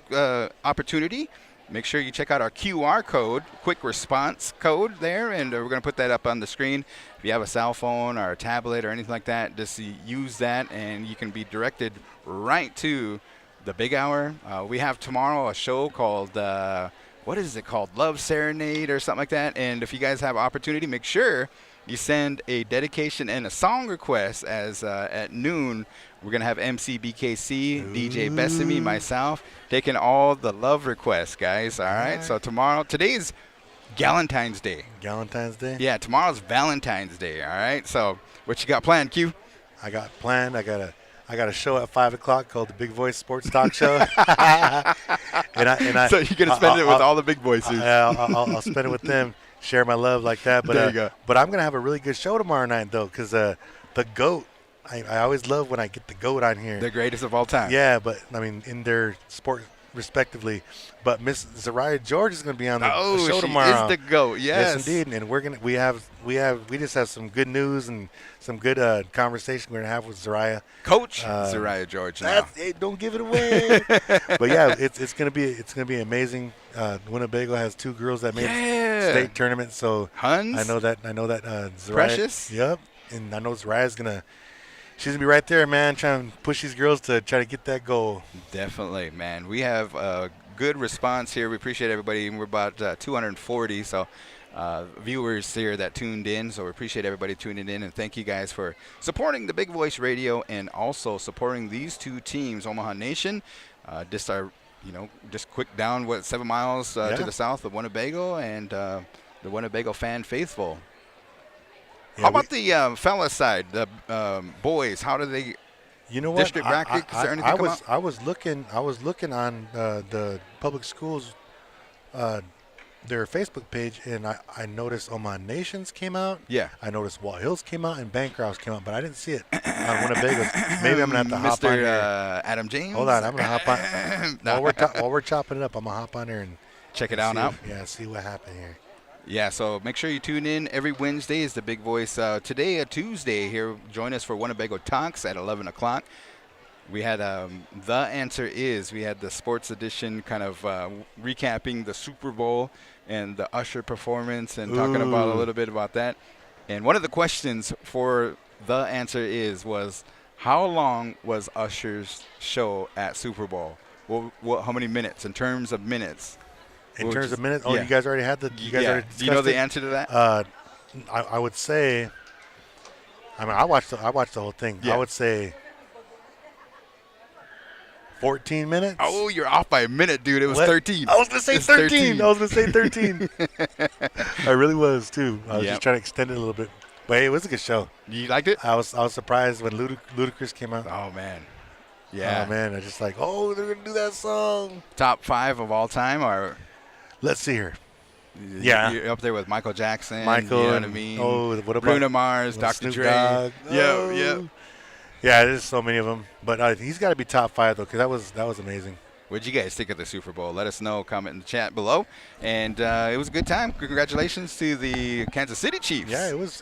opportunity, make sure you check out our QR code, quick response code there, and we're going to put that up on the screen. If you have a cell phone or a tablet or anything like that, just use that, and you can be directed right to the big hour. We have tomorrow a show called, what is it called? Love Serenade or something like that. And if you guys have opportunity, make sure you send a dedication and a song request as at noon. We're going to have MC BKC, DJ Bessamy, myself, taking all the love requests, guys. All right. So today's Galentine's Day. Galentine's Day? Yeah, tomorrow's Valentine's Day. All right. So what you got planned, Q? I got planned. I got a show at 5 o'clock called the Big Voice Sports Talk Show. and I, so you're going to spend it with all the big voices. I'll spend it with them, share my love like that. But, there you go. But I'm going to have a really good show tomorrow night, though, because the GOAT, I always love when I get the GOAT on here. The greatest of all time. Yeah, but, I mean, in their sport respectively. But Miss Zariah George is going to be on the show tomorrow. Is the GOAT, yes. Yes, indeed. And we just have some good news and some good conversation we're going to have with Zariah. Coach Zariah George now. Hey, don't give it away. But yeah, it's going to be amazing. Winnebago has 2 girls that made state tournament, so Huns? I know that Zariah. Precious? Yep. And I know Zariah's she's going to be right there, man, trying to push these girls to try to get that goal. Definitely, man. We have a good response here. We appreciate everybody. We're about 240 viewers here that tuned in, so we appreciate everybody tuning in, and thank you guys for supporting the Big Voice Radio and also supporting these 2 teams, Omaha Nation. Just quick down 7 miles to the south of Winnebago, and the Winnebago fan faithful. Yeah, how about the fella side, the boys? How do they? You know what? District bracket? Is there anything come out? I was looking on the public schools, their Facebook page, and I noticed Omaha Nations came out. Yeah. I noticed Wall Hills came out and Bancroft's came out, but I didn't see it on Winnebago's. Maybe I'm gonna have to hop on here. Adam James. Hold on, I'm gonna hop on while we're chopping it up. I'm gonna hop on there and check it out now. See what happened here. Yeah, so make sure you tune in. Every Wednesday is the Big Voice. Today, a Tuesday here, join us for Winnebago Talks at 11 o'clock. We had The Answer Is. We had the sports edition kind of recapping the Super Bowl and the Usher performance and talking about a little bit about that. And one of the questions for The Answer Is was, how long was Usher's show at Super Bowl? How many minutes in terms of minutes? In terms of minutes? Oh, yeah. You guys already had already discussed Do you know the it? answer to that? I would say, I watched the whole thing. Yeah. I would say 14 minutes. Oh, you're off by a minute, dude. It was 13. I was going to say 13. I was going to say 13. I really was, too. I was just trying to extend it a little bit. But hey, it was a good show. You liked it? I was surprised when Ludacris came out. Oh, man. Yeah. Oh, man. I just they're going to do that song. Top 5 of all time, or? Let's see here. Yeah. You're up there with Michael Jackson. You know what I mean? Oh, what about Bruno Mars, Dr. Dre. Dogg. Yep. Yeah, there's so many of them. But he's got to be top 5, though, because that was amazing. What'd you guys think of the Super Bowl? Let us know. Comment in the chat below. And it was a good time. Congratulations to the Kansas City Chiefs. Yeah, it was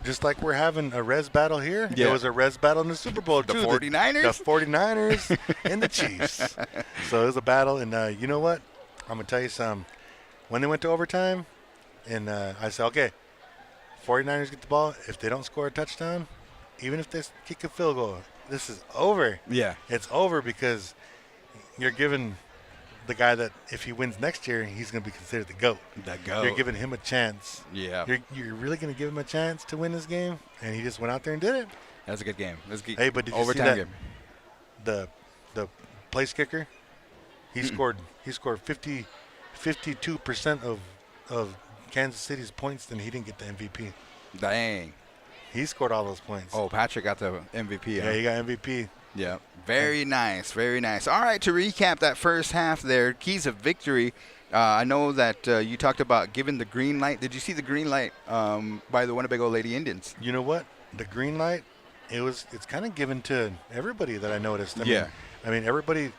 just like we're having a res battle here. Yeah. There was a res battle in the Super Bowl the too. 49ers? The 49ers and the Chiefs. So it was a battle, and you know what? I'm gonna tell you something. When they went to overtime, and I said, okay, 49ers get the ball. If they don't score a touchdown, even if they kick a field goal, this is over. Yeah. It's over because you're giving the guy that if he wins next year, he's going to be considered the GOAT. The GOAT. You're giving him a chance. Yeah. You're really going to give him a chance to win this game? And he just went out there and did it. That's a good game. Hey, but did you see that? The place kicker, he scored 52% of Kansas City's points, and he didn't get the MVP. Dang. He scored all those points. Oh, Patrick got the MVP. Yeah, he got MVP. Yeah. Very nice. Very nice. All right, to recap that first half there, keys of victory. I know that you talked about giving the green light. Did you see the green light by the Winnebago Lady Indians? You know what? The green light, It's kind of given to everybody that I noticed. Yeah. I mean everybody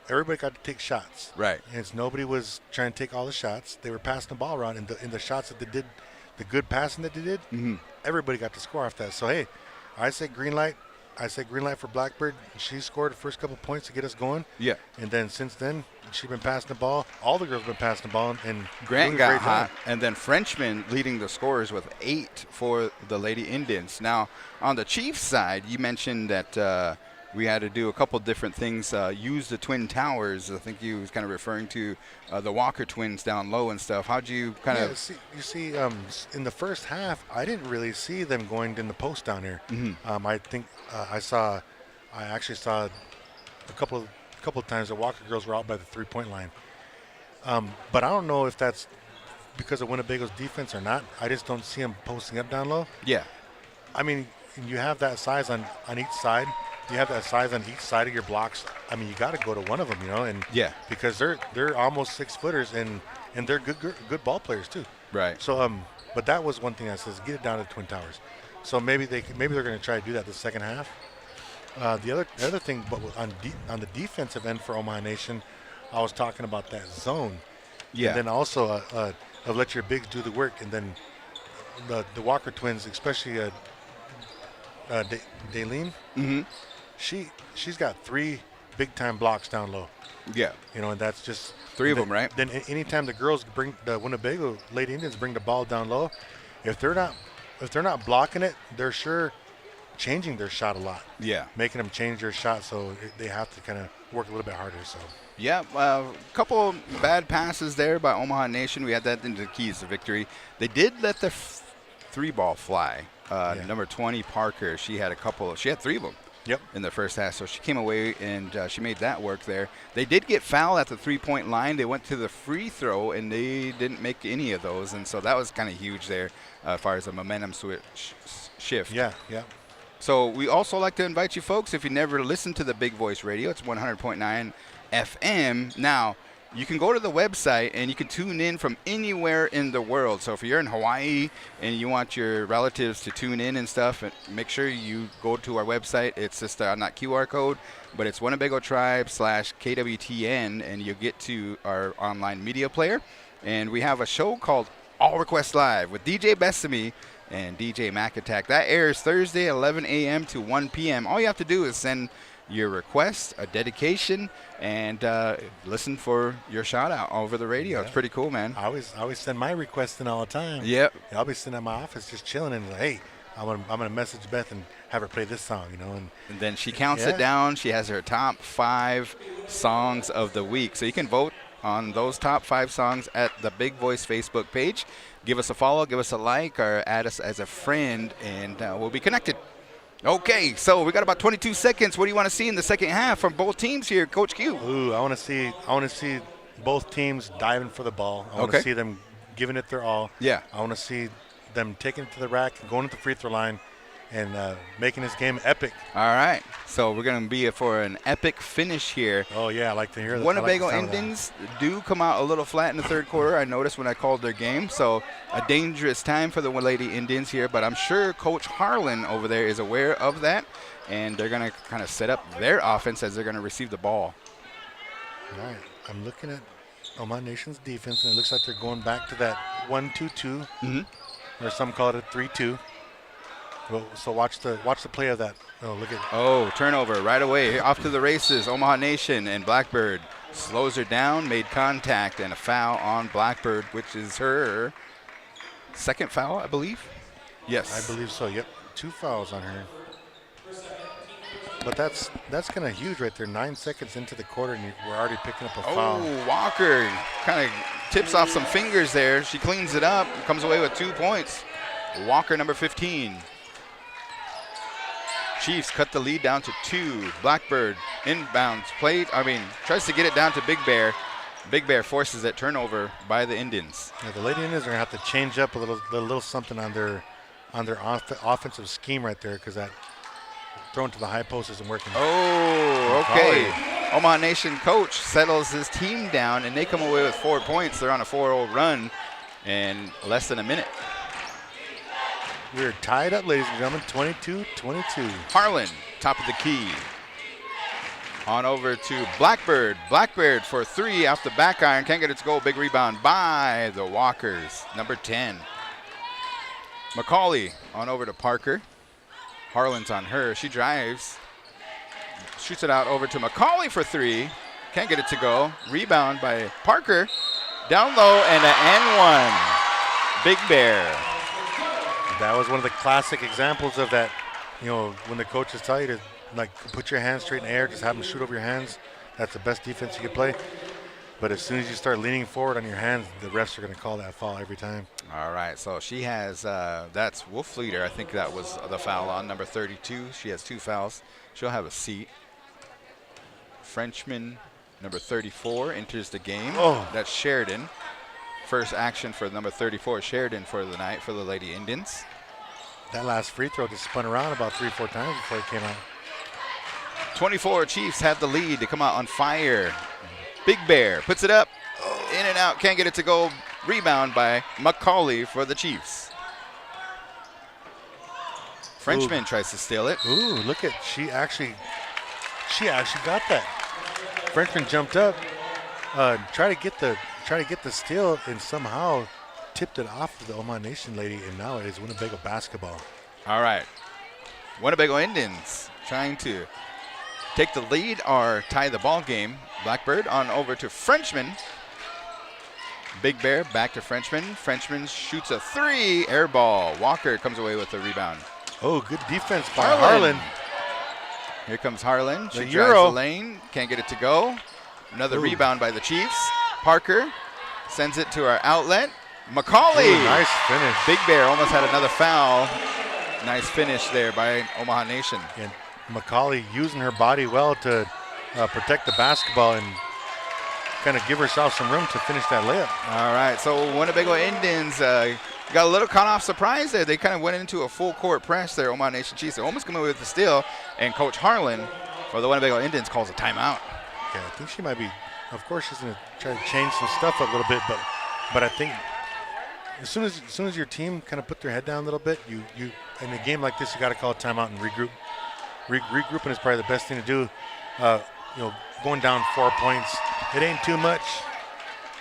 got to take shots. Right. And nobody was trying to take all the shots. They were passing the ball around, and in the shots that they did, the good passing that they did, everybody got to score off that. So hey, I say green light. I say green light for Blackbird. She scored the first couple points to get us going. Yeah. And then since then, she's been passing the ball. All the girls have been passing the ball. And Grant got hot. And then Frenchman leading the scores with 8 for the Lady Indians. Now, on the Chiefs side, you mentioned that we had to do a couple different things. Use the Twin Towers. I think you was kind of referring to the Walker twins down low and stuff. How'd you kind of... You see, in the first half, I didn't really see them going in the post down here. I think I actually saw a couple of times the Walker girls were out by the 3-point line. But I don't know if that's because of Winnebago's defense or not. I just don't see them posting up down low. Yeah. I mean, you have that size on each side. You have that size on each side of your blocks. I mean, you got to go to one of them, and because they're almost 6 footers and they're good ball players too. Right. So but that was one thing I says, get it down to the Twin Towers. So maybe they're going to try to do that the second half. The other thing, but on the defensive end for Omaha Nation, I was talking about that zone. Yeah. And then also of let your bigs do the work, and then the Walker twins, especially Daleen. She's got 3 big time blocks down low. Yeah. And that's just 3 of them, right? Then anytime the girls bring the Winnebago Lady Indians bring the ball down low, if they're not blocking it, they're sure changing their shot a lot. Yeah. Making them change their shot, so they have to kind of work a little bit harder. So. Yeah, a couple bad passes there by Omaha Nation. We had that into the keys to victory. They did let the 3-ball fly. Number 20, Parker, she had 3 of them. Yep. In the first half, so she came away and she made that work there. They did get fouled at the 3-point line. They went to the free throw and they didn't make any of those, and so that was kind of huge there as far as a momentum shift. Yeah. So we also like to invite you folks, if you never listened to the Big Voice Radio, it's 100.9 FM. Now, you can go to the website and you can tune in from anywhere in the world. So if you're in Hawaii and you want your relatives to tune in and stuff, make sure you go to our website. It's just on that QR code, but it's Winnebago Tribe /KWTN, and you'll get to our online media player. And we have a show called All Request Live with DJ Besame and DJ Mac Attack. That airs Thursday, 11 a.m. to 1 p.m. All you have to do is send your request, a dedication, and listen for your shout out over the radio. It's pretty cool, man. I always send my requests in all the time. Yep. I'll be sitting at my office just chilling and like, hey, I'm gonna message Beth and have her play this song, and then she counts it down. She has her top 5 songs of the week. So you can vote on those top 5 songs at the Big Voice Facebook page. Give us a follow, give us a like, or add us as a friend, and we'll be connected. Okay, so we got about 22 seconds. What do you want to see in the second half from both teams here, Coach Q? Ooh, I want to see both teams diving for the ball. I want to see them giving it their all. Yeah. I want to see them taking it to the rack, going to the free throw line, and making this game epic. All right, so we're going to be for an epic finish here. Oh, yeah, I like to hear that. Winnebago Indians do come out a little flat in the third quarter, I noticed when I called their game. So a dangerous time for the Lady Indians here, but I'm sure Coach Harlan over there is aware of that, and they're going to kind of set up their offense as they're going to receive the ball. All right, I'm looking at Omaha Nation's defense, and it looks like they're going back to that 1-2-2, or some call it a 3-2. Well, so watch the play of that. Oh, look at turnover right away. Off to the races, Omaha Nation, and Blackbird slows her down, made contact, and a foul on Blackbird, which is her second foul, I believe. Yes. I believe so, yep. 2 fouls on her. But that's kind of huge right there. 9 seconds into the quarter, and we're already picking up a foul. Oh, Walker kind of tips off some fingers there. She cleans it up, comes away with 2 points. Walker, number 15. Chiefs cut the lead down to 2. Blackbird inbounds tries to get it down to Big Bear. Big Bear forces it, turnover by the Indians. Yeah, the Lady Indians are gonna have to change up a little something on their offensive scheme right there, because that thrown to the high post isn't working. Oh, okay. Omaha Nation coach settles his team down, and they come away with 4 points. They're on a 4-0 run in less than a minute. We're tied up, ladies and gentlemen, 22-22. Harlan, top of the key. On over to Blackbird. Blackbird for 3 off the back iron. Can't get it to go. Big rebound by the Walkers. Number 10. Macaulay on over to Parker. Harlan's on her. She drives. Shoots it out over to Macaulay for 3. Can't get it to go. Rebound by Parker. Down low and an N1. Big Bear. That was one of the classic examples of that, when the coaches tell you to, put your hands straight in the air, just have them shoot over your hands. That's the best defense you can play. But as soon as you start leaning forward on your hands, the refs are going to call that foul every time. All right, so she has, that's Wolfleader. I think that was the foul on number 32. She has 2 fouls. She'll have a seat. Frenchman, number 34, enters the game. Oh. That's Sheridan. First action for number 34, Sheridan, for the night for the Lady Indians. That last free throw just spun around about 3-4 times before it came out. 24 Chiefs have the lead. They come out on fire. Big Bear puts it up, in and out, can't get it to go. Rebound by Macaulay for the Chiefs. Frenchman tries to steal it. Ooh, look at, she actually got that. Frenchman jumped up, try to get the steal, and somehow tipped it off to the Omaha Nation lady, and now it is Winnebago basketball. All right, Winnebago Indians trying to take the lead or tie the ball game. Blackbird on over to Frenchman. Big Bear back to Frenchman. Frenchman shoots a 3, air ball. Walker comes away with the rebound. Oh, good defense by Harlan. Here comes Harlan. She The drives Euro. the lane. Can't get it to go. Another rebound by the Chiefs. Parker sends it to our outlet. Macaulay. Ooh, nice finish. Big Bear almost had another foul. Nice finish there by Omaha Nation. And Macaulay using her body well to protect the basketball and kind of give herself some room to finish that layup. All right, so Winnebago Indians got a little caught off surprise there. They kind of went into a full court press there. Omaha Nation Chiefs, they're almost coming away with the steal, and Coach Harlan for the Winnebago Indians calls a timeout. Yeah, I think she might be, of course she's going to try to change some stuff up a little bit, but I think as soon as your team kind of put their head down a little bit, you in a game like this, you got to call a timeout and regroup. Regrouping is probably the best thing to do. Going down 4 points, it ain't too much,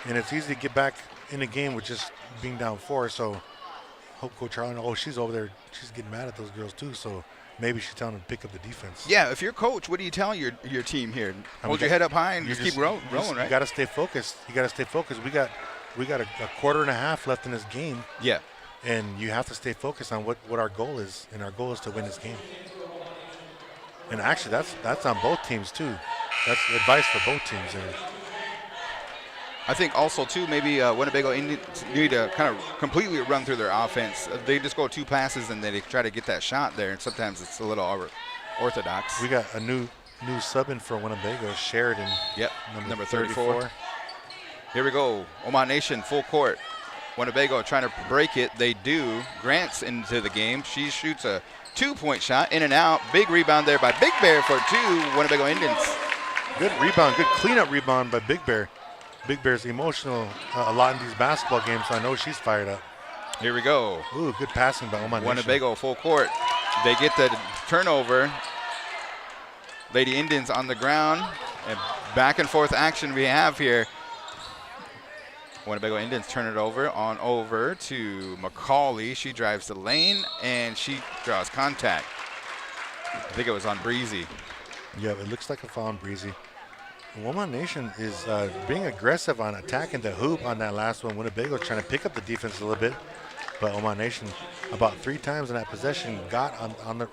and it's easy to get back in the game with just being down 4. So, hope Coach Harlan, she's over there, she's getting mad at those girls too. So maybe she's telling them to pick up the defense. Yeah, if you're coach, what do you tell your team here? Hold your head up high and just keep rolling, right? You got to stay focused. We got a quarter and a half left in this game. Yeah. And you have to stay focused on what our goal is, and our goal is to win this game. And actually, that's on both teams too. That's advice for both teams there. I think also too, maybe Winnebago Indians need to kind of completely run through their offense. They just go 2 passes and then they try to get that shot there, and sometimes it's a little orthodox. We got a new sub in for Winnebago, Sheridan. Yep, number 34. Here we go, Omaha Nation full court. Winnebago trying to break it. They do. Grant's into the game. She shoots a 2-point shot, in and out. Big rebound there by Big Bear for 2, Winnebago Indians. Good rebound, good cleanup rebound by Big Bear. Big Bear's emotional a lot in these basketball games, so I know she's fired up. Here we go. Ooh, good passing by Omaha Nation. Winnebago full court. They get the turnover. Lady Indians on the ground. And back and forth action we have here. Winnebago Indians turn it over to Macaulay. She drives the lane and she draws contact. I think it was on Breezy. Yeah, it looks like a foul on Breezy. Omaha Nation is being aggressive on attacking the hoop on that last one. Winnebago trying to pick up the defense a little bit, but Omaha Nation about 3 times in that possession got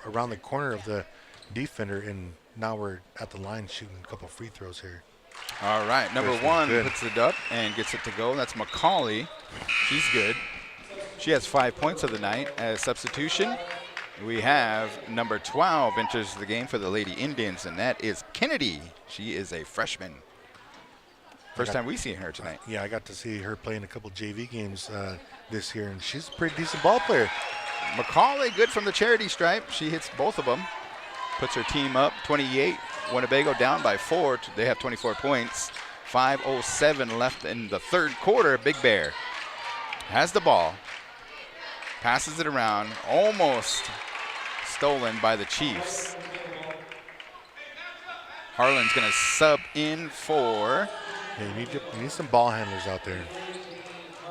around the corner of the defender, and now we're at the line shooting a couple free throws here. All right, number 1 puts it up and gets it to go. That's Macaulay. She's good. She has 5 points of the night as substitution. We have number 12 enters the game for the Lady Indians, and that is Kennedy. She is a freshman. First time we see her tonight. Yeah, I got to see her play in a couple JV games this year, and she's a pretty decent ball player. Macaulay, good from the charity stripe. She hits both of them. Puts her team up 28. Winnebago down by 4. They have 24 points. 5:07 left in the third quarter. Big Bear has the ball. Passes it around. Almost stolen by the Chiefs. Harlan's going to sub in for. Yeah, you need some ball handlers out there.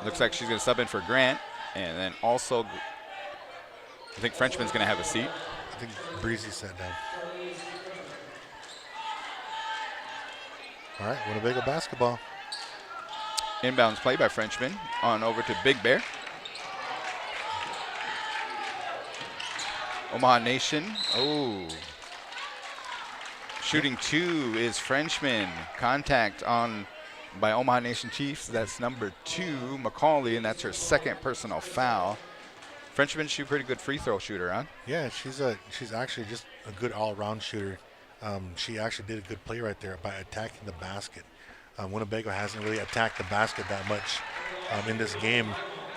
Looks like she's going to sub in for Grant. And then also, I think Frenchman's going to have a seat. I think Breezy sat down. All right, Winnebago basketball. Inbounds play by Frenchman. On over to Big Bear. Omaha Nation. Oh. Shooting 2 is Frenchman. Contact on by Omaha Nation Chiefs. That's number 2, Macaulay, and that's her second personal foul. Frenchman, she's a pretty good free throw shooter, huh? Yeah, she's actually just a good all-around shooter. She actually did a good play right there by attacking the basket. Winnebago hasn't really attacked the basket that much in this game,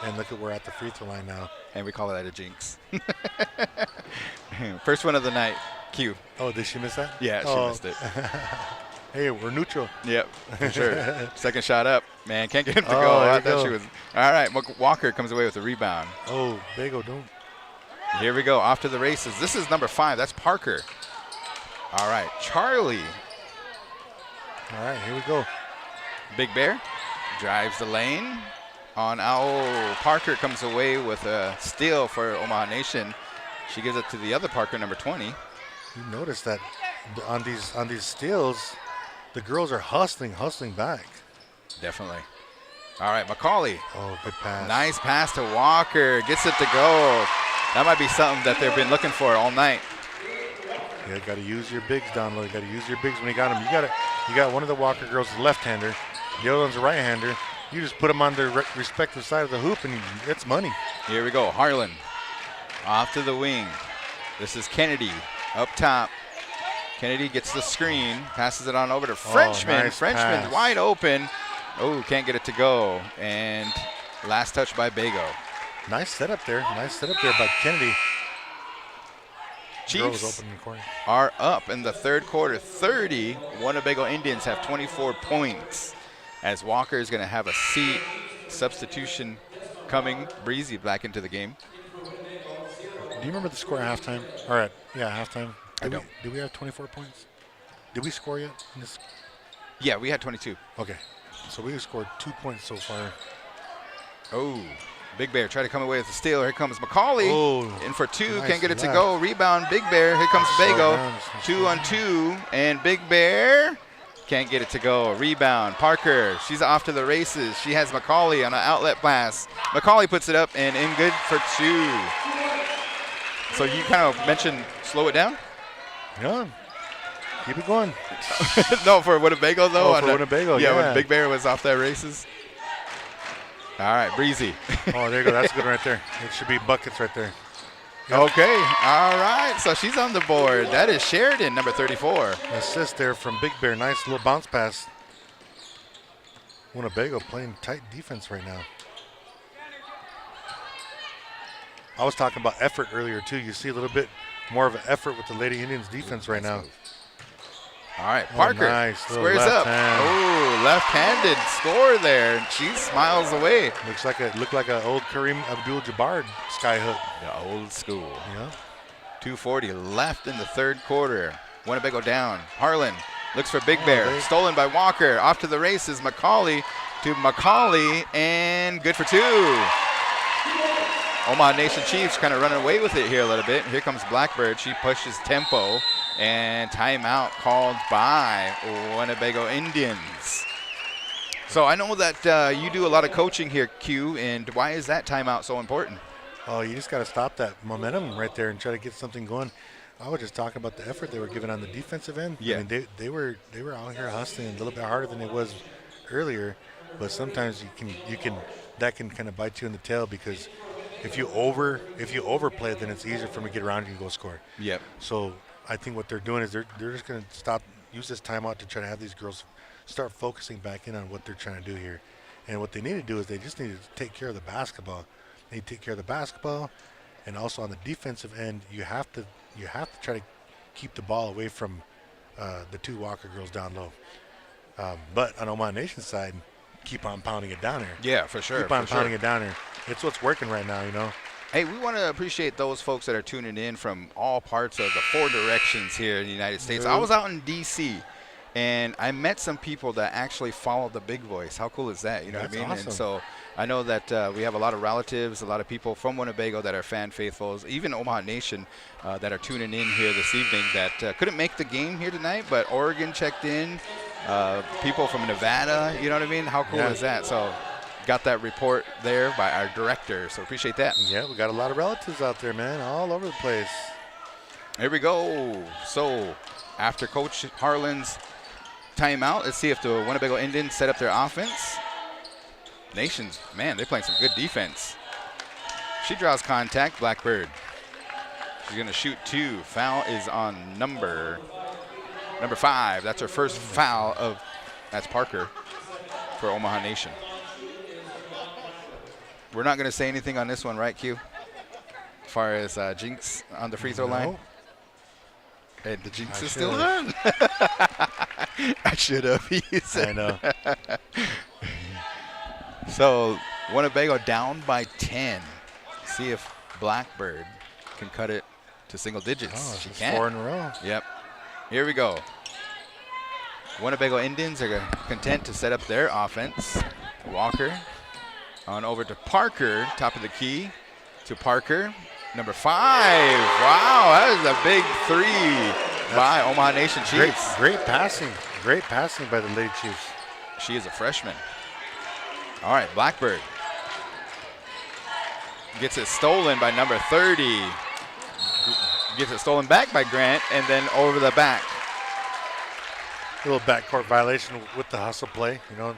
and look at we're at the free throw line now. And we call that a jinx. First one of the night, Q. Oh, did she miss that? Yeah, she missed it. Hey, we're neutral. Yep, for sure. Second shot up. Man, can't get him to go. I thought she was. All right, Walker comes away with a rebound. Oh, Bago, don't. Here we go, off to the races. This is number 5. That's Parker. All right, Charlie. All right, here we go. Big Bear drives the lane. On Parker comes away with a steal for Omaha Nation. She gives it to the other Parker, number 20. You notice that on these steals, the girls are hustling back. Definitely. All right, Macaulay. Oh, good pass. Nice pass to Walker. Gets it to go. That might be something that they've been looking for all night. Yeah, got to use your bigs down low. You got to use your bigs when you got them. You got one of the Walker girls a left-hander. The other one's a right-hander. You just put them on their respective side of the hoop, and it's money. Here we go. Harlan off to the wing. This is Kennedy up top. Kennedy gets the screen, passes it on over to Frenchman. Nice Frenchman's pass. wide open. Oh, can't get it to go. And last touch by Bago. Nice setup there. Nice setup there by Kennedy. Girl was Chiefs open in the corner. are up in the third quarter. 30. Winnebago Indians have 24 points. As Walker is going to have a seat. Substitution coming. Breezy back into the game. Do you remember the score at halftime? All right, yeah, halftime. I don't. Did we have 24 points? Did we score yet? In this? Yeah, we had 22. Okay, so we scored 2 points so far. Oh, Big Bear try to come away with the steal. Here comes Macaulay. Oh, in for 2. nice Can't get it to left. go. Rebound, Big Bear. Here comes Bago. 2 on 2. And Big Bear can't get it to go. Rebound. Parker. She's off to the races. She has Macaulay on an outlet pass. Macaulay puts it up and in good for 2. So you kind of mentioned slow it down? Yeah, keep it going. No, for Winnebago, though. Oh, for Winnebago, yeah. When yeah. Big Bear was off that races. All right, Breezy. Oh, there you go. That's good right there. It should be buckets right there. Yep. Okay, all right. So she's on the board. That is Sheridan, number 34. Assist there from Big Bear. Nice little bounce pass. Winnebago playing tight defense right now. I was talking about effort earlier, too. You see a little bit more of an effort with the Lady Indians defense right now. All right, Parker nice. squares Little up. left hand. Oh, left-handed score there. She smiles away. Looked like an old Kareem Abdul-Jabbar sky hook. The old school. Yeah. 2:40 left in the third quarter. Winnebago down. Harlan looks for Big Bear. they- Stolen by Walker. Off to the races. Macaulay to Macaulay, and good for 2. Omaha Nation Chiefs kind of running away with it here a little bit. Here comes Blackbird. She pushes tempo, and timeout called by Winnebago Indians. So I know that you do a lot of coaching here, Q, and why is that timeout so important? Oh, you just got to stop that momentum right there and try to get something going. I was just talking about the effort they were giving on the defensive end. Yeah. I mean, they were out here hustling a little bit harder than it was earlier, but sometimes that can kind of bite you in the tail, because if you overplay it, then it's easier for them to get around you and go score. Yep. So I think what they're doing is they're just going to use this timeout to try to have these girls start focusing back in on what they're trying to do here. And what they need to do is they just need to take care of the basketball. They need to take care of the basketball, and also on the defensive end, you have to try to keep the ball away from the 2 Walker girls down low. But on Omaha Nation's side, keep on pounding it down there. Yeah, for sure. Keep on pounding it down there. It's what's working right now, you know. Hey, we want to appreciate those folks that are tuning in from all parts of the 4 directions here in the United States. I was out in D.C., and I met some people that actually follow the Big Voice. How cool is that? You know That's what I mean? awesome. And so I know that we have a lot of relatives, a lot of people from Winnebago that are fan faithfuls, even Omaha Nation that are tuning in here this evening that couldn't make the game here tonight, but Oregon checked in, people from Nevada, you know what I mean? How cool is that? So got that report there by our director, so appreciate that. Yeah, we got a lot of relatives out there, man, all over the place. Here we go. So after Coach Harlan's timeout, let's see if the Winnebago Indians set up their offense. Nations, man, they're playing some good defense. She draws contact, Blackbird. She's going to shoot 2. Foul is on number 5. That's her first foul that's Parker for Omaha Nation. We're not going to say anything on this one, right, Q? As far as Jinx on the free throw line? And the Jinx is still on. I should have. I know. So Winnebago down by 10. See if Blackbird can cut it to single digits. Oh, she can. 4 in a row. Yep. Here we go. Winnebago Indians are content to set up their offense. Walker on over to Parker, top of the key to Parker. Number 5. Wow, that is a big 3 by Omaha Nation Chiefs. Great passing. Great passing by the Lady Chiefs. She is a freshman. All right, Blackbird gets it stolen by number 30. Gets it stolen back by Grant, and then over the back. A little backcourt violation with the hustle play. You know,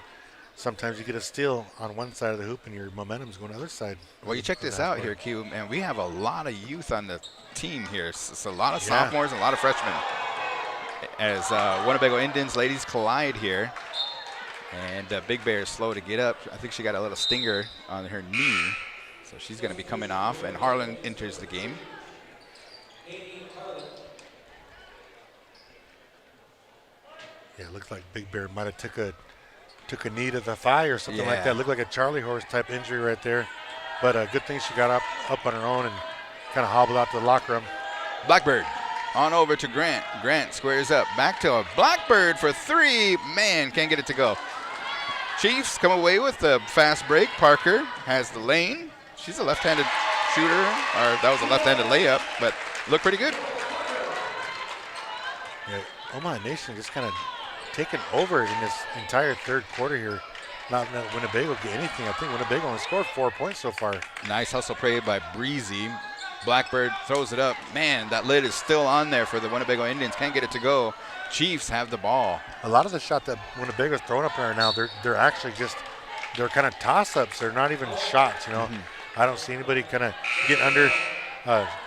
sometimes you get a steal on one side of the hoop and your momentum's going to the other side. Well, you check this out here, Q, and we have a lot of youth on the team here. It's a lot of sophomores and a lot of freshmen. As Winnebago Indians ladies collide here. And Big Bear is slow to get up. I think she got a little stinger on her knee. So she's going to be coming off, and Harlan enters the game. Yeah, it looks like Big Bear might have took a knee to the thigh or something like that. Looked like a Charlie horse type injury right there. But good thing she got up on her own and kind of hobbled out to the locker room. Blackbird on over to Grant. Grant squares up. Back to a Blackbird for 3. Man, can't get it to go. Chiefs come away with the fast break. Parker has the lane. She's a left-handed shooter, or that was a left-handed layup, but looked pretty good. Yeah, Omaha Nation just kind of taken over in this entire third quarter here. Not letting Winnebago get anything. I think Winnebago only scored 4 points so far. Nice hustle play by Breezy. Blackbird throws it up. Man, that lid is still on there for the Winnebago Indians. Can't get it to go. Chiefs have the ball. A lot of the shot that Winnebago's throwing up there now, they're actually just, they're kind of toss-ups. They're not even shots, you know. I don't see anybody kind of getting under,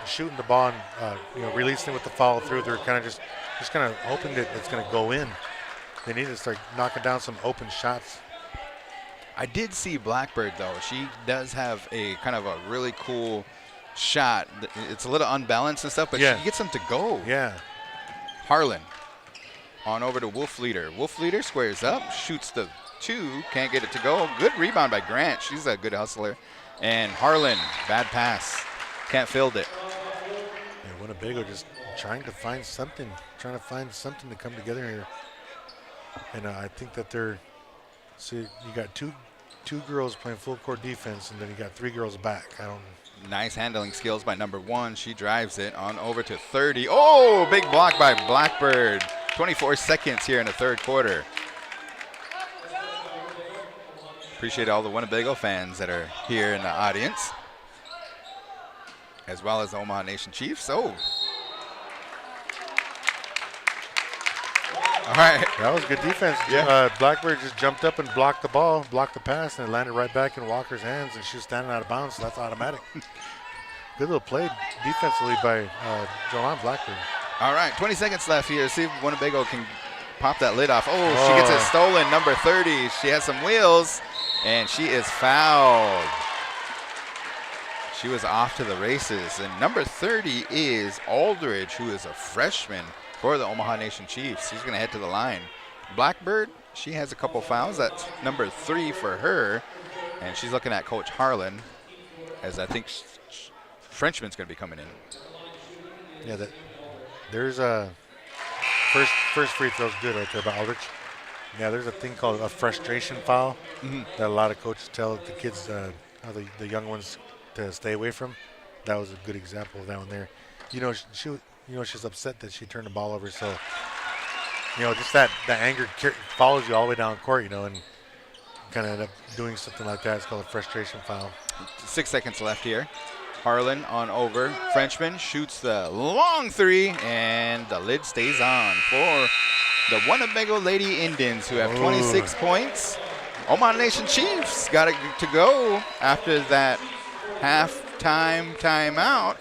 shooting the ball and, releasing with the follow-through. They're kind of just kind of hoping that it's going to go in. They need to start knocking down some open shots. I did see Blackbird, though. She does have a kind of a really cool shot. It's a little unbalanced and stuff, but she gets them to go. Yeah. Harlan on over to Wolf Leader. Wolf Leader squares up, shoots the 2, can't get it to go. Good rebound by Grant. She's a good hustler. And Harlan, bad pass. Can't field it. Yeah, Winnebago just trying to find something to come together here. And I think that you got two girls playing full court defense, and then you got 3 girls back. Nice handling skills by number 1. She drives it on over to 30. Oh, big block by Blackbird. 24 seconds here in the third quarter. Appreciate all the Winnebago fans that are here in the audience, as well as the Omaha Nation Chiefs. Oh. All right. That was good defense. Yeah. Blackbird just jumped up and blocked the ball, blocked the pass, and it landed right back in Walker's hands, and she was standing out of bounds, so that's automatic. Good little play defensively by Joanne Blackbird. All right, 20 seconds left here. See if Winnebago can pop that lid off. Oh, she gets it stolen, number 30. She has some wheels, and she is fouled. She was off to the races. And number 30 is Aldridge, who is a freshman for the Omaha Nation Chiefs. She's going to head to the line. Blackbird, she has a couple fouls. That's number 3 for her. And she's looking at Coach Harlan, as I think Frenchman's going to be coming in. Yeah, there's a first free throw's good right there by Aldrich. Yeah, there's a thing called a frustration foul that a lot of coaches tell the kids, how the young ones, to stay away from. That was a good example of that one there. She's upset that she turned the ball over. So, just that anger follows you all the way down court, and kind of end up doing something like that. It's called a frustration foul. 6 seconds left here. Harlan on over. Frenchman shoots the long three, and the lid stays on for the Winnebago Lady Indians, who have 26 points. Omaha Nation Chiefs got it to go after that halftime timeout.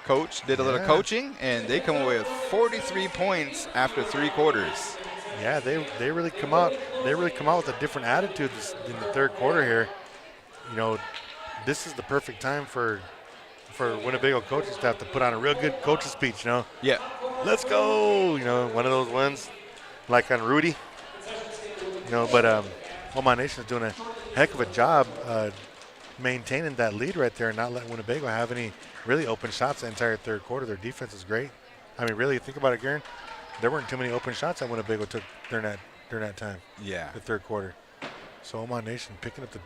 Coach did a little coaching, and they come away with 43 points after 3 quarters. Yeah, they really come out. They really come out with a different attitude in the third quarter here. This is the perfect time for Winnebago coaches to have to put on a real good coach's speech. Yeah. Let's go. One of those ones like on Rudy. But Omaha Nation is doing a heck of a job maintaining that lead right there and not letting Winnebago have any really open shots the entire third quarter. Their defense is great. I mean, really, think about it, Garen. There weren't too many open shots that Winnebago took during that time. Yeah. The third quarter. So Omaha Nation picking up the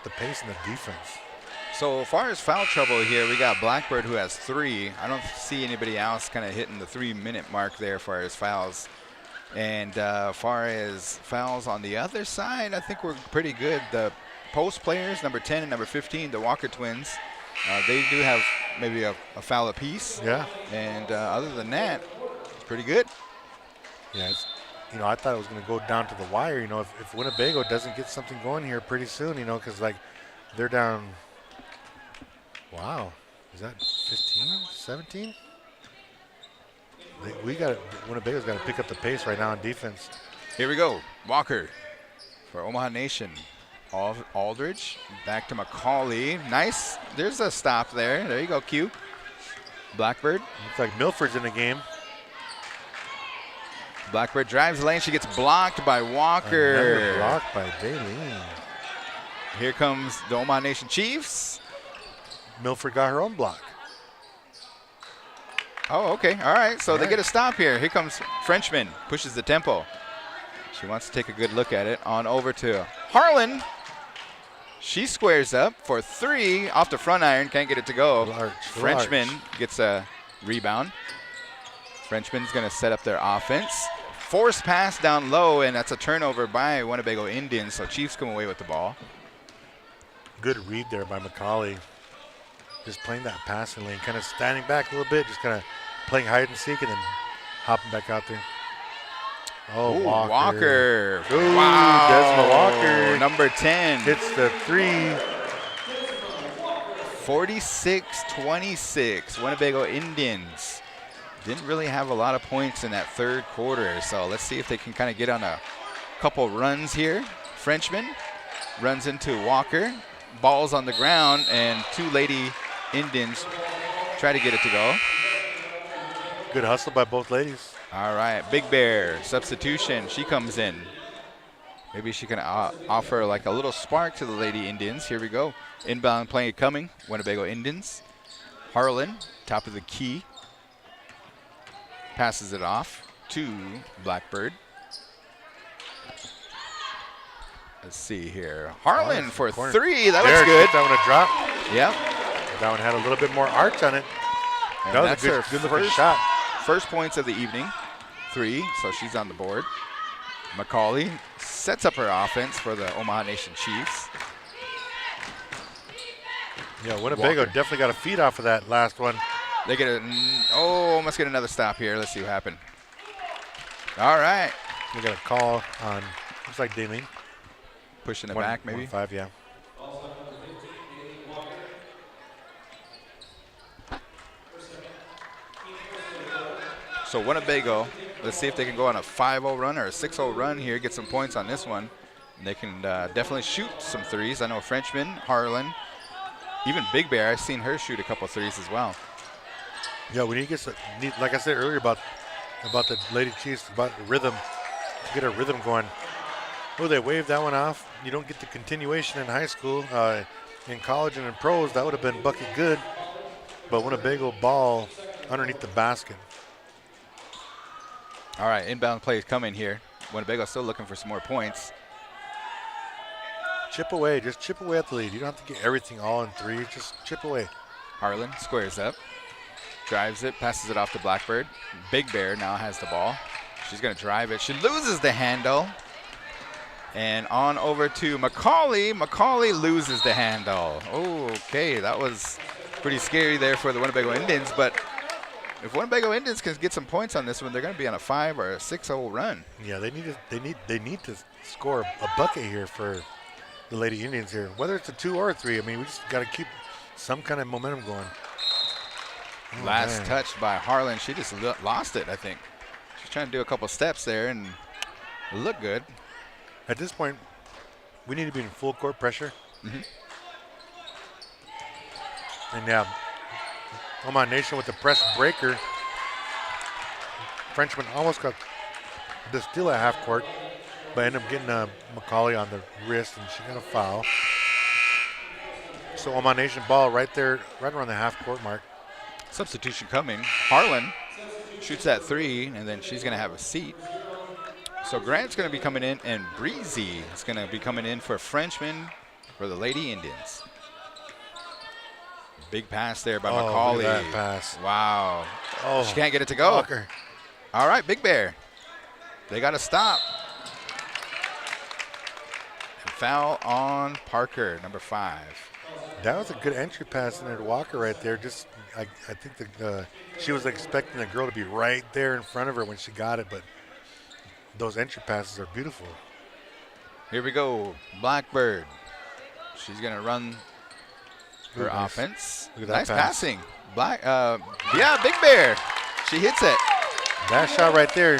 pace in the defense. So as far as foul trouble here, we got Blackbird, who has 3. I don't see anybody else kind of hitting the 3-minute mark there as far as fouls. And as far as fouls on the other side, I think we're pretty good. The post players, number 10 and number 15, the Walker twins, they do have maybe a foul apiece. Yeah. And other than that, it's pretty good. Yeah, I thought it was going to go down to the wire. If Winnebago doesn't get something going here pretty soon, because they're down. Wow, is that 15, 17? Winnebago's got to pick up the pace right now on defense. Here we go. Walker for Omaha Nation. Aldridge back to McCauley. Nice. There's a stop there. There you go, Q. Blackbird. Looks like Milford's in the game. Blackbird drives the lane. She gets blocked by Walker. Another blocked by Daleen. Here comes the Omaha Nation Chiefs. Milford got her own block. Oh, okay. All right. So they get a stop here. Here comes Frenchman. Pushes the tempo. She wants to take a good look at it. On over to Harlan. She squares up for 3 off the front iron. Can't get it to go. Frenchman gets a rebound. Frenchman's going to set up their offense. Forced pass down low, and that's a turnover by Winnebago Indians. So Chiefs come away with the ball. Good read there by McCauley. Just playing that passing lane, kind of standing back a little bit, just kind of playing hide and seek and then hopping back out there. Oh, ooh, Walker. Ooh, wow. Desmond Walker. Number 10. Hits the 3. 46-26. Winnebago Indians didn't really have a lot of points in that third quarter. So let's see if they can kind of get on a couple runs here. Frenchman runs into Walker. Ball's on the ground, and 2 Lady Indians try to get it to go. Good hustle by both ladies. All right, Big Bear, substitution. She comes in. Maybe she can offer like a little spark to the Lady Indians. Here we go. Inbound play coming, Winnebago Indians. Harlan, top of the key. Passes it off to Blackbird. Let's see here. Harlan for 3. That looks good. That one a drop. Yep. That one had a little bit more arch on it. And that was that's a good looking shot. First points of the evening. 3, so she's on the board. McCauley sets up her offense for the Omaha Nation Chiefs. Yeah, Winnebago definitely got a feed off of that last one. They get almost get another stop here. Let's see what happened. All right. We got a call on, looks like Daleen. Pushing it back, maybe? 1-5, yeah. So Winnebago, let's see if they can go on a 5-0 run or a 6-0 run here, get some points on this one. And they can definitely shoot some threes. I know Frenchman, Harlan, even Big Bear, I've seen her shoot a couple threes as well. Yeah, we need to get like I said earlier about the Lady Chiefs, about the rhythm, to get a rhythm going. Oh, they waved that one off. You don't get the continuation in high school. In college and in pros, that would have been bucket good. but Winnebago ball underneath the basket. All right, inbound play is coming here. Winnebago still looking for some more points. Chip away. Just chip away at the lead. You don't have to get everything all in three. Just chip away. Harlan squares up, drives it, passes it off to Blackbird. Big Bear now has the ball. She's going to drive it. She loses the handle. And on over to Macaulay. Macaulay loses the handle. Okay, that was pretty scary there for the Winnebago Indians. But if Winnebago Indians can get some points on this one, they're going to be on a 5 or a 6-0 run. Yeah, they need to score a bucket here for the Lady Indians here. Whether it's a 2 or a 3, I mean, we just got to keep some kind of momentum going. Last touch by Harlan. She just lost it, I think. She's trying to do a couple steps there and look good. At this point, we need to be in full court pressure. And yeah, Omaha Nation with the press breaker. Frenchman almost got the steal at half court, but ended up getting Macaulay on the wrist, and she got a foul. So Omaha Nation ball right there, right around the half court mark. Substitution coming. Harlan shoots that 3, and then she's going to have a seat. So Grant's going to be coming in, and Breezy is going to be coming in for Frenchman for the Lady Indians. Big pass there by Macaulay. Look at that pass. Wow. Oh, she can't get it to go. Walker. All right, Big Bear. They got to stop. And foul on Parker, number 5. That was a good entry pass in there to Walker right there. Just, I think she was expecting the girl to be right there in front of her when she got it, but those entry passes are beautiful. Here we go, Blackbird. She's going to run her offense. Look at that nice pass. passing. Yeah, Big Bear. She hits it. That shot right there,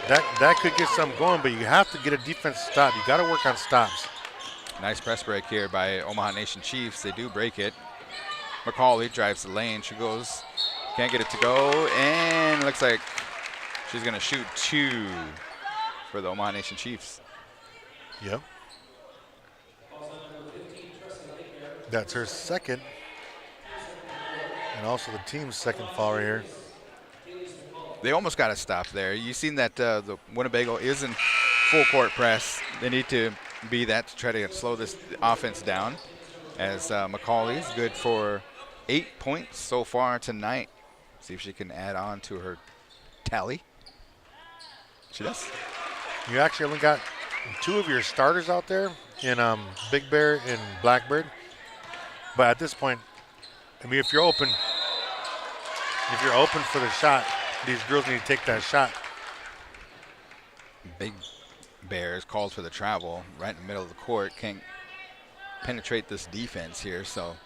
that could get something going, but you have to get a defense stop. You got to work on stops. Nice press break here by Omaha Nation Chiefs. They do break it. Macaulay drives the lane. She goes, can't get it to go, and looks like she's going to shoot 2 for the Omaha Nation Chiefs. Yep. That's her second, and also the team's second foul right here. They almost got to stop there. You've seen that the Winnebago is in full court press. They need to be that to try to slow this offense down, as Macaulay is good for 8 points so far tonight. See if she can add on to her tally. She does. You actually only got 2 of your starters out there in Big Bear and Blackbird. But at this point, I mean, if you're open for the shot, these girls need to take that shot. Big Bears called for the travel right in the middle of the court. Can't penetrate this defense here, so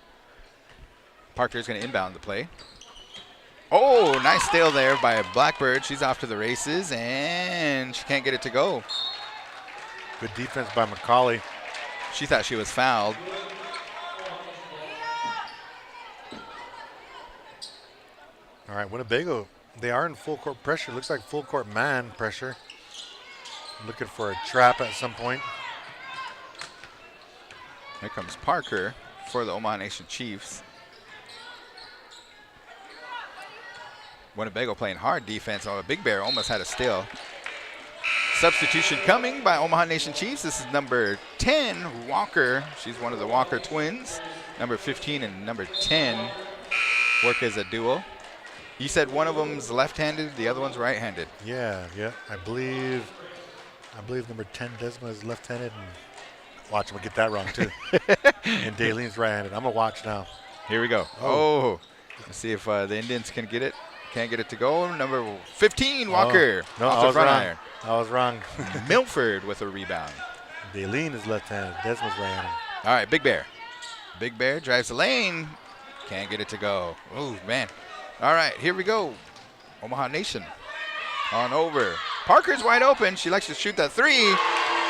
Parker's going to inbound the play. Oh, nice steal there by Blackbird. She's off to the races, and she can't get it to go. Good defense by Macaulay. She thought she was fouled. All right, Winnebago, they are in full court pressure. Looks like full court man pressure. Looking for a trap at some point. Here comes Parker for the Omaha Nation Chiefs. Winnebago playing hard defense. Oh, Big Bear almost had a steal. Substitution coming by Omaha Nation Chiefs. This is number 10, Walker. She's one of the Walker twins. Number 15 and number 10 work as a duo. You said one of them's left-handed, the other one's right-handed. Yeah. I believe number 10, Desma, is left-handed. And watch, I'm going to get that wrong, too. And Daylene's right-handed. I'm going to watch now. Here we go. Oh. Let's see if the Indians can get it. Can't get it to go. Number 15, Walker. No, off I the was front wrong. iron. I was wrong. Milford with a rebound. Daylene is left-handed. Desma's right-handed. All right, Big Bear. Big Bear drives the lane. Can't get it to go. Oh, man. All right, here we go. Omaha Nation on over. Parker's wide open. She likes to shoot that 3,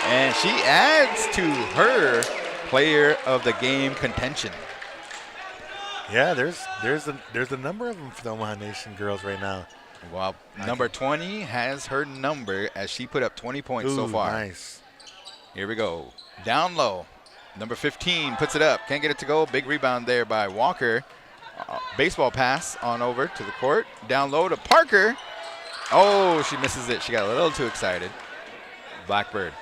and she adds to her player of the game contention. Yeah, there's a number of them for the Omaha Nation girls right now. Well, number 20 has her number as she put up 20 points so far. Nice. Here we go. Down low. Number 15 puts it up. Can't get it to go. Big rebound there by Walker. Baseball pass on over to the court. Down low to Parker. Oh, she misses it. She got a little too excited. Blackbird.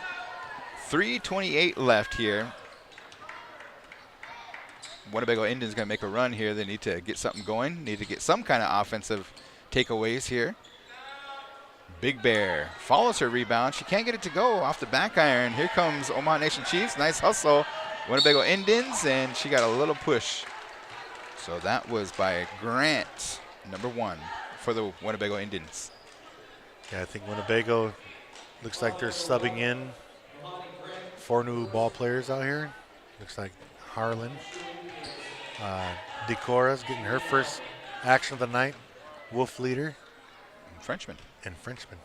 3:28 left here. Winnebago Indians going to make a run here. They need to get something going. Need to get some kind of offensive takeaways here. Big Bear follows her rebound. She can't get it to go off the back iron. Here comes Omaha Nation Chiefs. Nice hustle. Winnebago Indians, and she got a little push. So that was by Grant, number 1 for the Winnebago Indians. Yeah, I think Winnebago looks like they're subbing in 4 new ball players out here. Looks like Harlan. Decora's getting her first action of the night. Wolf leader. Frenchman. And Frenchman.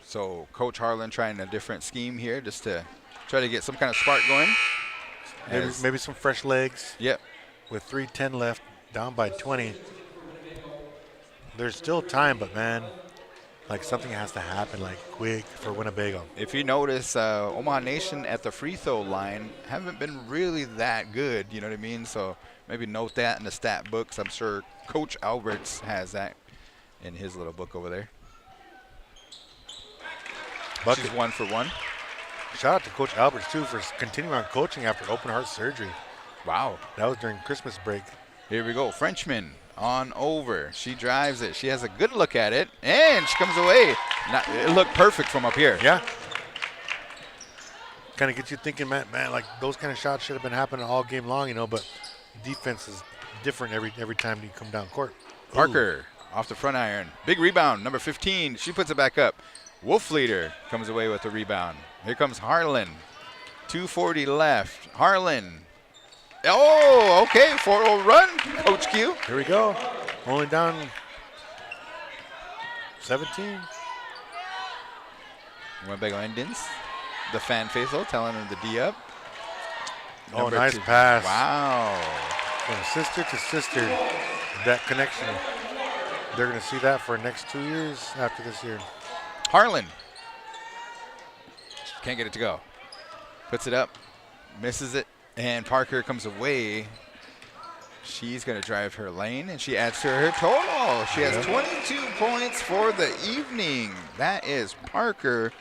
So Coach Harlan trying a different scheme here just to try to get some kind of spark going. Maybe some fresh legs. Yep. With 3:10 left, down by 20. There's still time, but man, like something has to happen like quick for Winnebago. If you notice, Omaha Nation at the free throw line haven't been really that good, you know what I mean? So maybe note that in the stat books. I'm sure Coach Alberts has that in his little book over there. Bucket. She's 1 for 1. Shout out to Coach Alberts, too, for continuing on coaching after open heart surgery. Wow. That was during Christmas break. Here we go. Frenchman on over. She drives it. She has a good look at it, and she comes away. It looked perfect from up here. Yeah. Kind of gets you thinking, man, like those kind of shots should have been happening all game long, you know, but defense is different every time you come down court. Parker off the front iron. Big rebound, number 15. She puts it back up. Wolf leader comes away with the rebound. Here comes Harlan. 2:40 left. Harlan. Oh, okay. 4-0 run, Coach Q. Here we go. Only down 17. Winnebago Indians. The fan faithful telling him to D up. Oh, Number nice 2. pass. Wow. From sister to sister, that connection. They're going to see that for the next 2 years after this year. Harlan. Can't get it to go. Puts it up. Misses it. And Parker comes away. She's going to drive her lane, and she adds to her total. She has 22 points for the evening. That is Parker,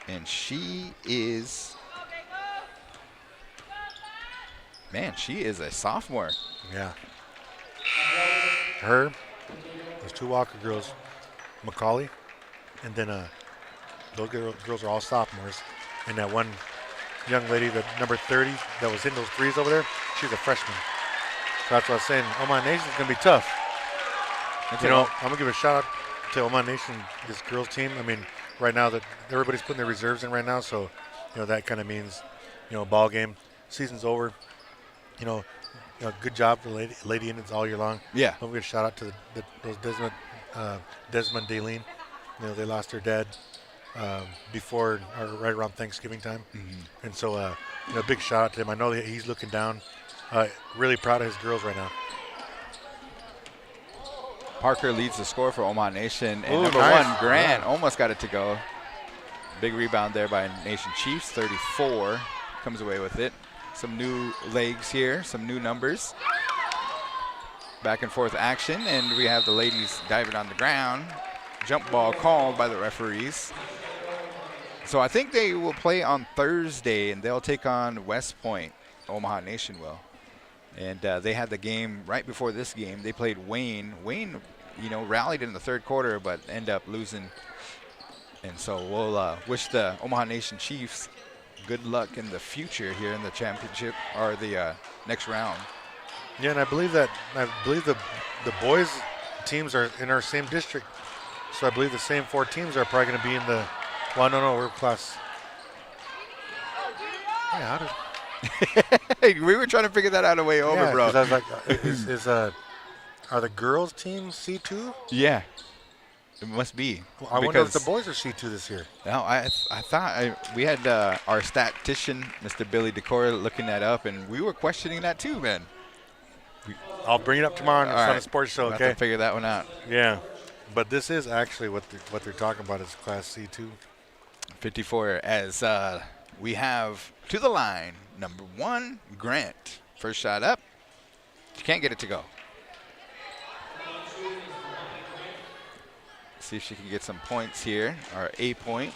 and she is, man, she is a sophomore. Yeah. Her, those 2 Walker girls, Macaulay, and then those girls are all sophomores. And that one young lady, the number 30, that was hitting those threes over there, she's a freshman. So that's what I was saying. Omaha Nation's going to be tough. You know, I'm going to give a shout out to Omaha Nation, this girls team. I mean, right now that everybody's putting their reserves in right now, so, you know, that kind of means, you know, ball game. Season's over. You know, good job for Lady Indians all year long. Yeah. I'm going to give a shout out to those Desmond Daleen. You know, they lost their dad before or right around Thanksgiving time. Mm-hmm. And so, you know, big shout out to him. I know that he's looking down. Really proud of his girls right now. Parker leads the score for Omaha Nation. And number nice. 1, Grant, almost got it to go. Big rebound there by Nation Chiefs, 34. Comes away with it. Some new legs here, some new numbers. Back and forth action, and we have the ladies diving on the ground. Jump ball called by the referees. So I think they will play on Thursday, and they'll take on West Point. Omaha Nation will. And they had the game right before this game. They played Wayne. Wayne, you know, rallied in the third quarter, but ended up losing. And so we'll wish the Omaha Nation Chiefs good luck in the future here in the championship or the next round. Yeah, and I believe the boys teams are in our same district. So I believe the same 4 teams are probably going to be in the, well, no, we're class. Yeah, We were trying to figure that out a way over, bro. I was like, are the girls' team C2? Yeah, it must be. Well, I wonder if the boys are C2 this year. No, I thought we had our statistician, Mr. Billy Decora, looking that up, and we were questioning that too, man. I'll bring it up tomorrow on the sports show, we'll okay? have to figure that one out. Yeah, but this is actually what they're talking about is Class C2. 54 as we have to the line, number 1, Grant. First shot up. She can't get it to go. See if she can get some points here, or a point.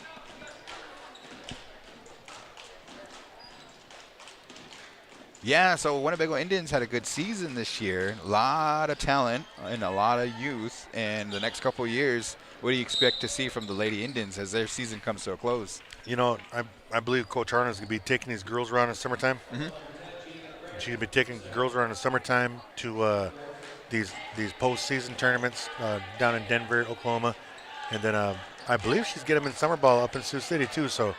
Yeah, so Winnebago Indians had a good season this year. A lot of talent and a lot of youth. And the next couple of years, what do you expect to see from the Lady Indians as their season comes to a close? You know, I believe Coach Arnold is going to be taking these girls around in the summertime. She's going to be taking girls around in the summertime to these postseason tournaments down in Denver, Oklahoma. And then I believe she's getting them in summer ball up in Sioux City, too. So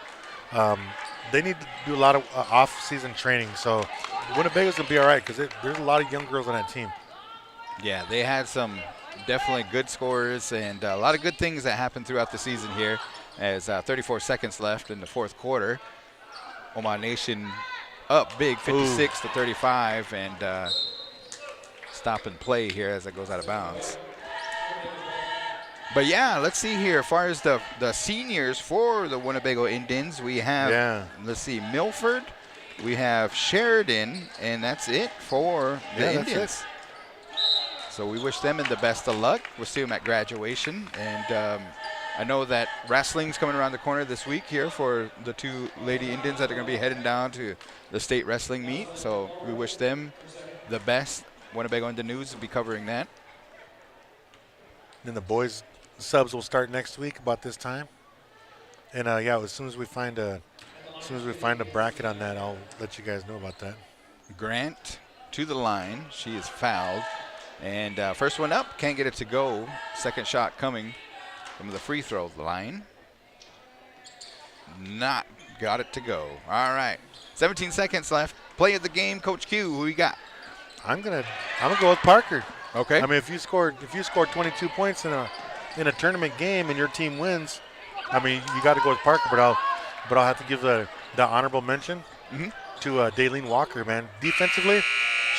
they need to do a lot of off-season training. So Winnebago's going to be all right because there's a lot of young girls on that team. Yeah, they had some definitely good scores and a lot of good things that happened throughout the season here as 34 seconds left in the fourth quarter. Omaha Nation up big, 56-35, and stop and play here as it goes out of bounds. But, yeah, let's see here. As far as the seniors for the Winnebago Indians, we have, let's see, Milford, we have Sheridan, and that's it for the Indians. So we wish them the best of luck. We'll see them at graduation. And I know that wrestling's coming around the corner this week here for the two Lady Indians that are going to be heading down to the state wrestling meet. So we wish them the best. Winnebago in the News will be covering that. Then the boys subs will start next week about this time. And as soon as we find a bracket on that, I'll let you guys know about that. Grant to the line. She is fouled. And first one up, can't get it to go. Second shot coming from the free throw line. Not got it to go. All right. 17 seconds left. Play of the game, Coach Q. Who we got? I'm gonna go with Parker. Okay. I mean, if you score 22 points in a tournament game and your team wins, I mean, you got to go with Parker. But I'll have to give the honorable mention to Daylene Walker, man. Defensively,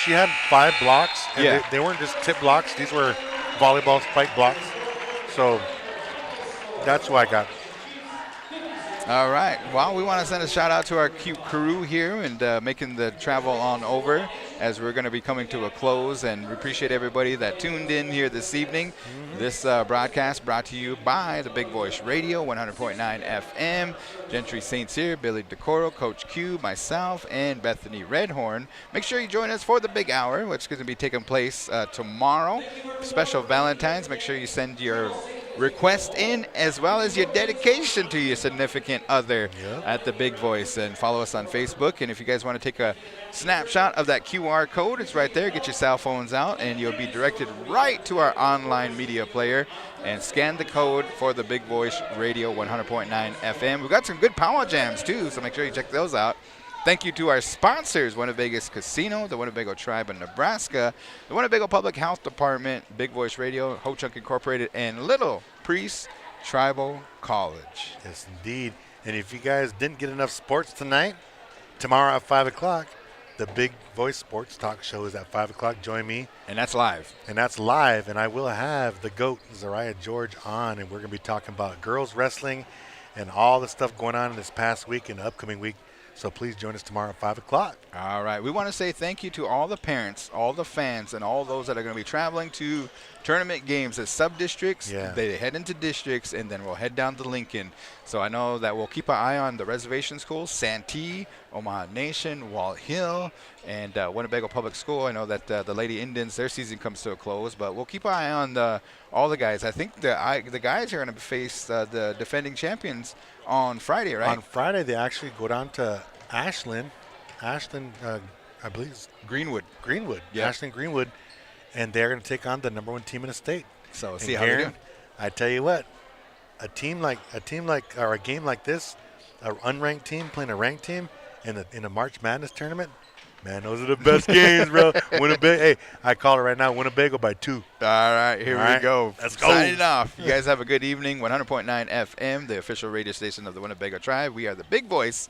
she had 5 blocks, and they weren't just tip blocks. These were volleyball spike blocks. So that's who I got. All right. Well, we want to send a shout out to our cute crew here and making the travel on over as we're going to be coming to a close. And we appreciate everybody that tuned in here this evening. This broadcast brought to you by the Big Voice Radio, 100.9 FM. Gentry St. Cyr, Billy DeCoro, Coach Q, myself, and Bethany Redhorn. Make sure you join us for the big hour, which is going to be taking place tomorrow. Special Valentine's. Make sure you send your request in as well as your dedication to your significant other at the Big Voice, and follow us on Facebook. And if you guys want to take a snapshot of that QR code, it's right there. Get your cell phones out and you'll be directed right to our online media player and scan the code for the Big Voice Radio 100.9 FM. We've got some good power jams too, so make sure you check those out. Thank you to our sponsors, Winnebago's Casino, the Winnebago Tribe in Nebraska, the Winnebago Public Health Department, Big Voice Radio, Ho Chunk Incorporated, and Little Priest Tribal College. Yes, indeed. And if you guys didn't get enough sports tonight, tomorrow at 5 o'clock, the Big Voice Sports Talk Show is at 5 o'clock. Join me. And that's live. And I will have the GOAT, Zariah George, on, and we're going to be talking about girls wrestling and all the stuff going on in this past week and the upcoming week. So please join us tomorrow at 5 o'clock. All right. We want to say thank you to all the parents, all the fans, and all those that are going to be traveling to tournament games at Subdistricts. They head into districts, and then we'll head down to Lincoln. So I know that we'll keep an eye on the reservation schools, Santee, Omaha Nation, Walt Hill, and Winnebago Public School. I know that the Lady Indians, their season comes to a close, but we'll keep an eye on all the guys. I think the guys are going to face the defending champions on Friday, right? On Friday, they actually go down to Ashland, I believe it's Greenwood. Yeah. Ashland Greenwood, and they're going to take on the number 1 team in the state. So see how they do. I tell you what, a game like this, an unranked team playing a ranked team in a March Madness tournament, man, those are the best games, bro. Winnebago, hey, I call it right now, Winnebago by 2. All right, here we go. Let's go. Signing off. You guys have a good evening. 100.9 FM, the official radio station of the Winnebago Tribe. We are the Big Voice,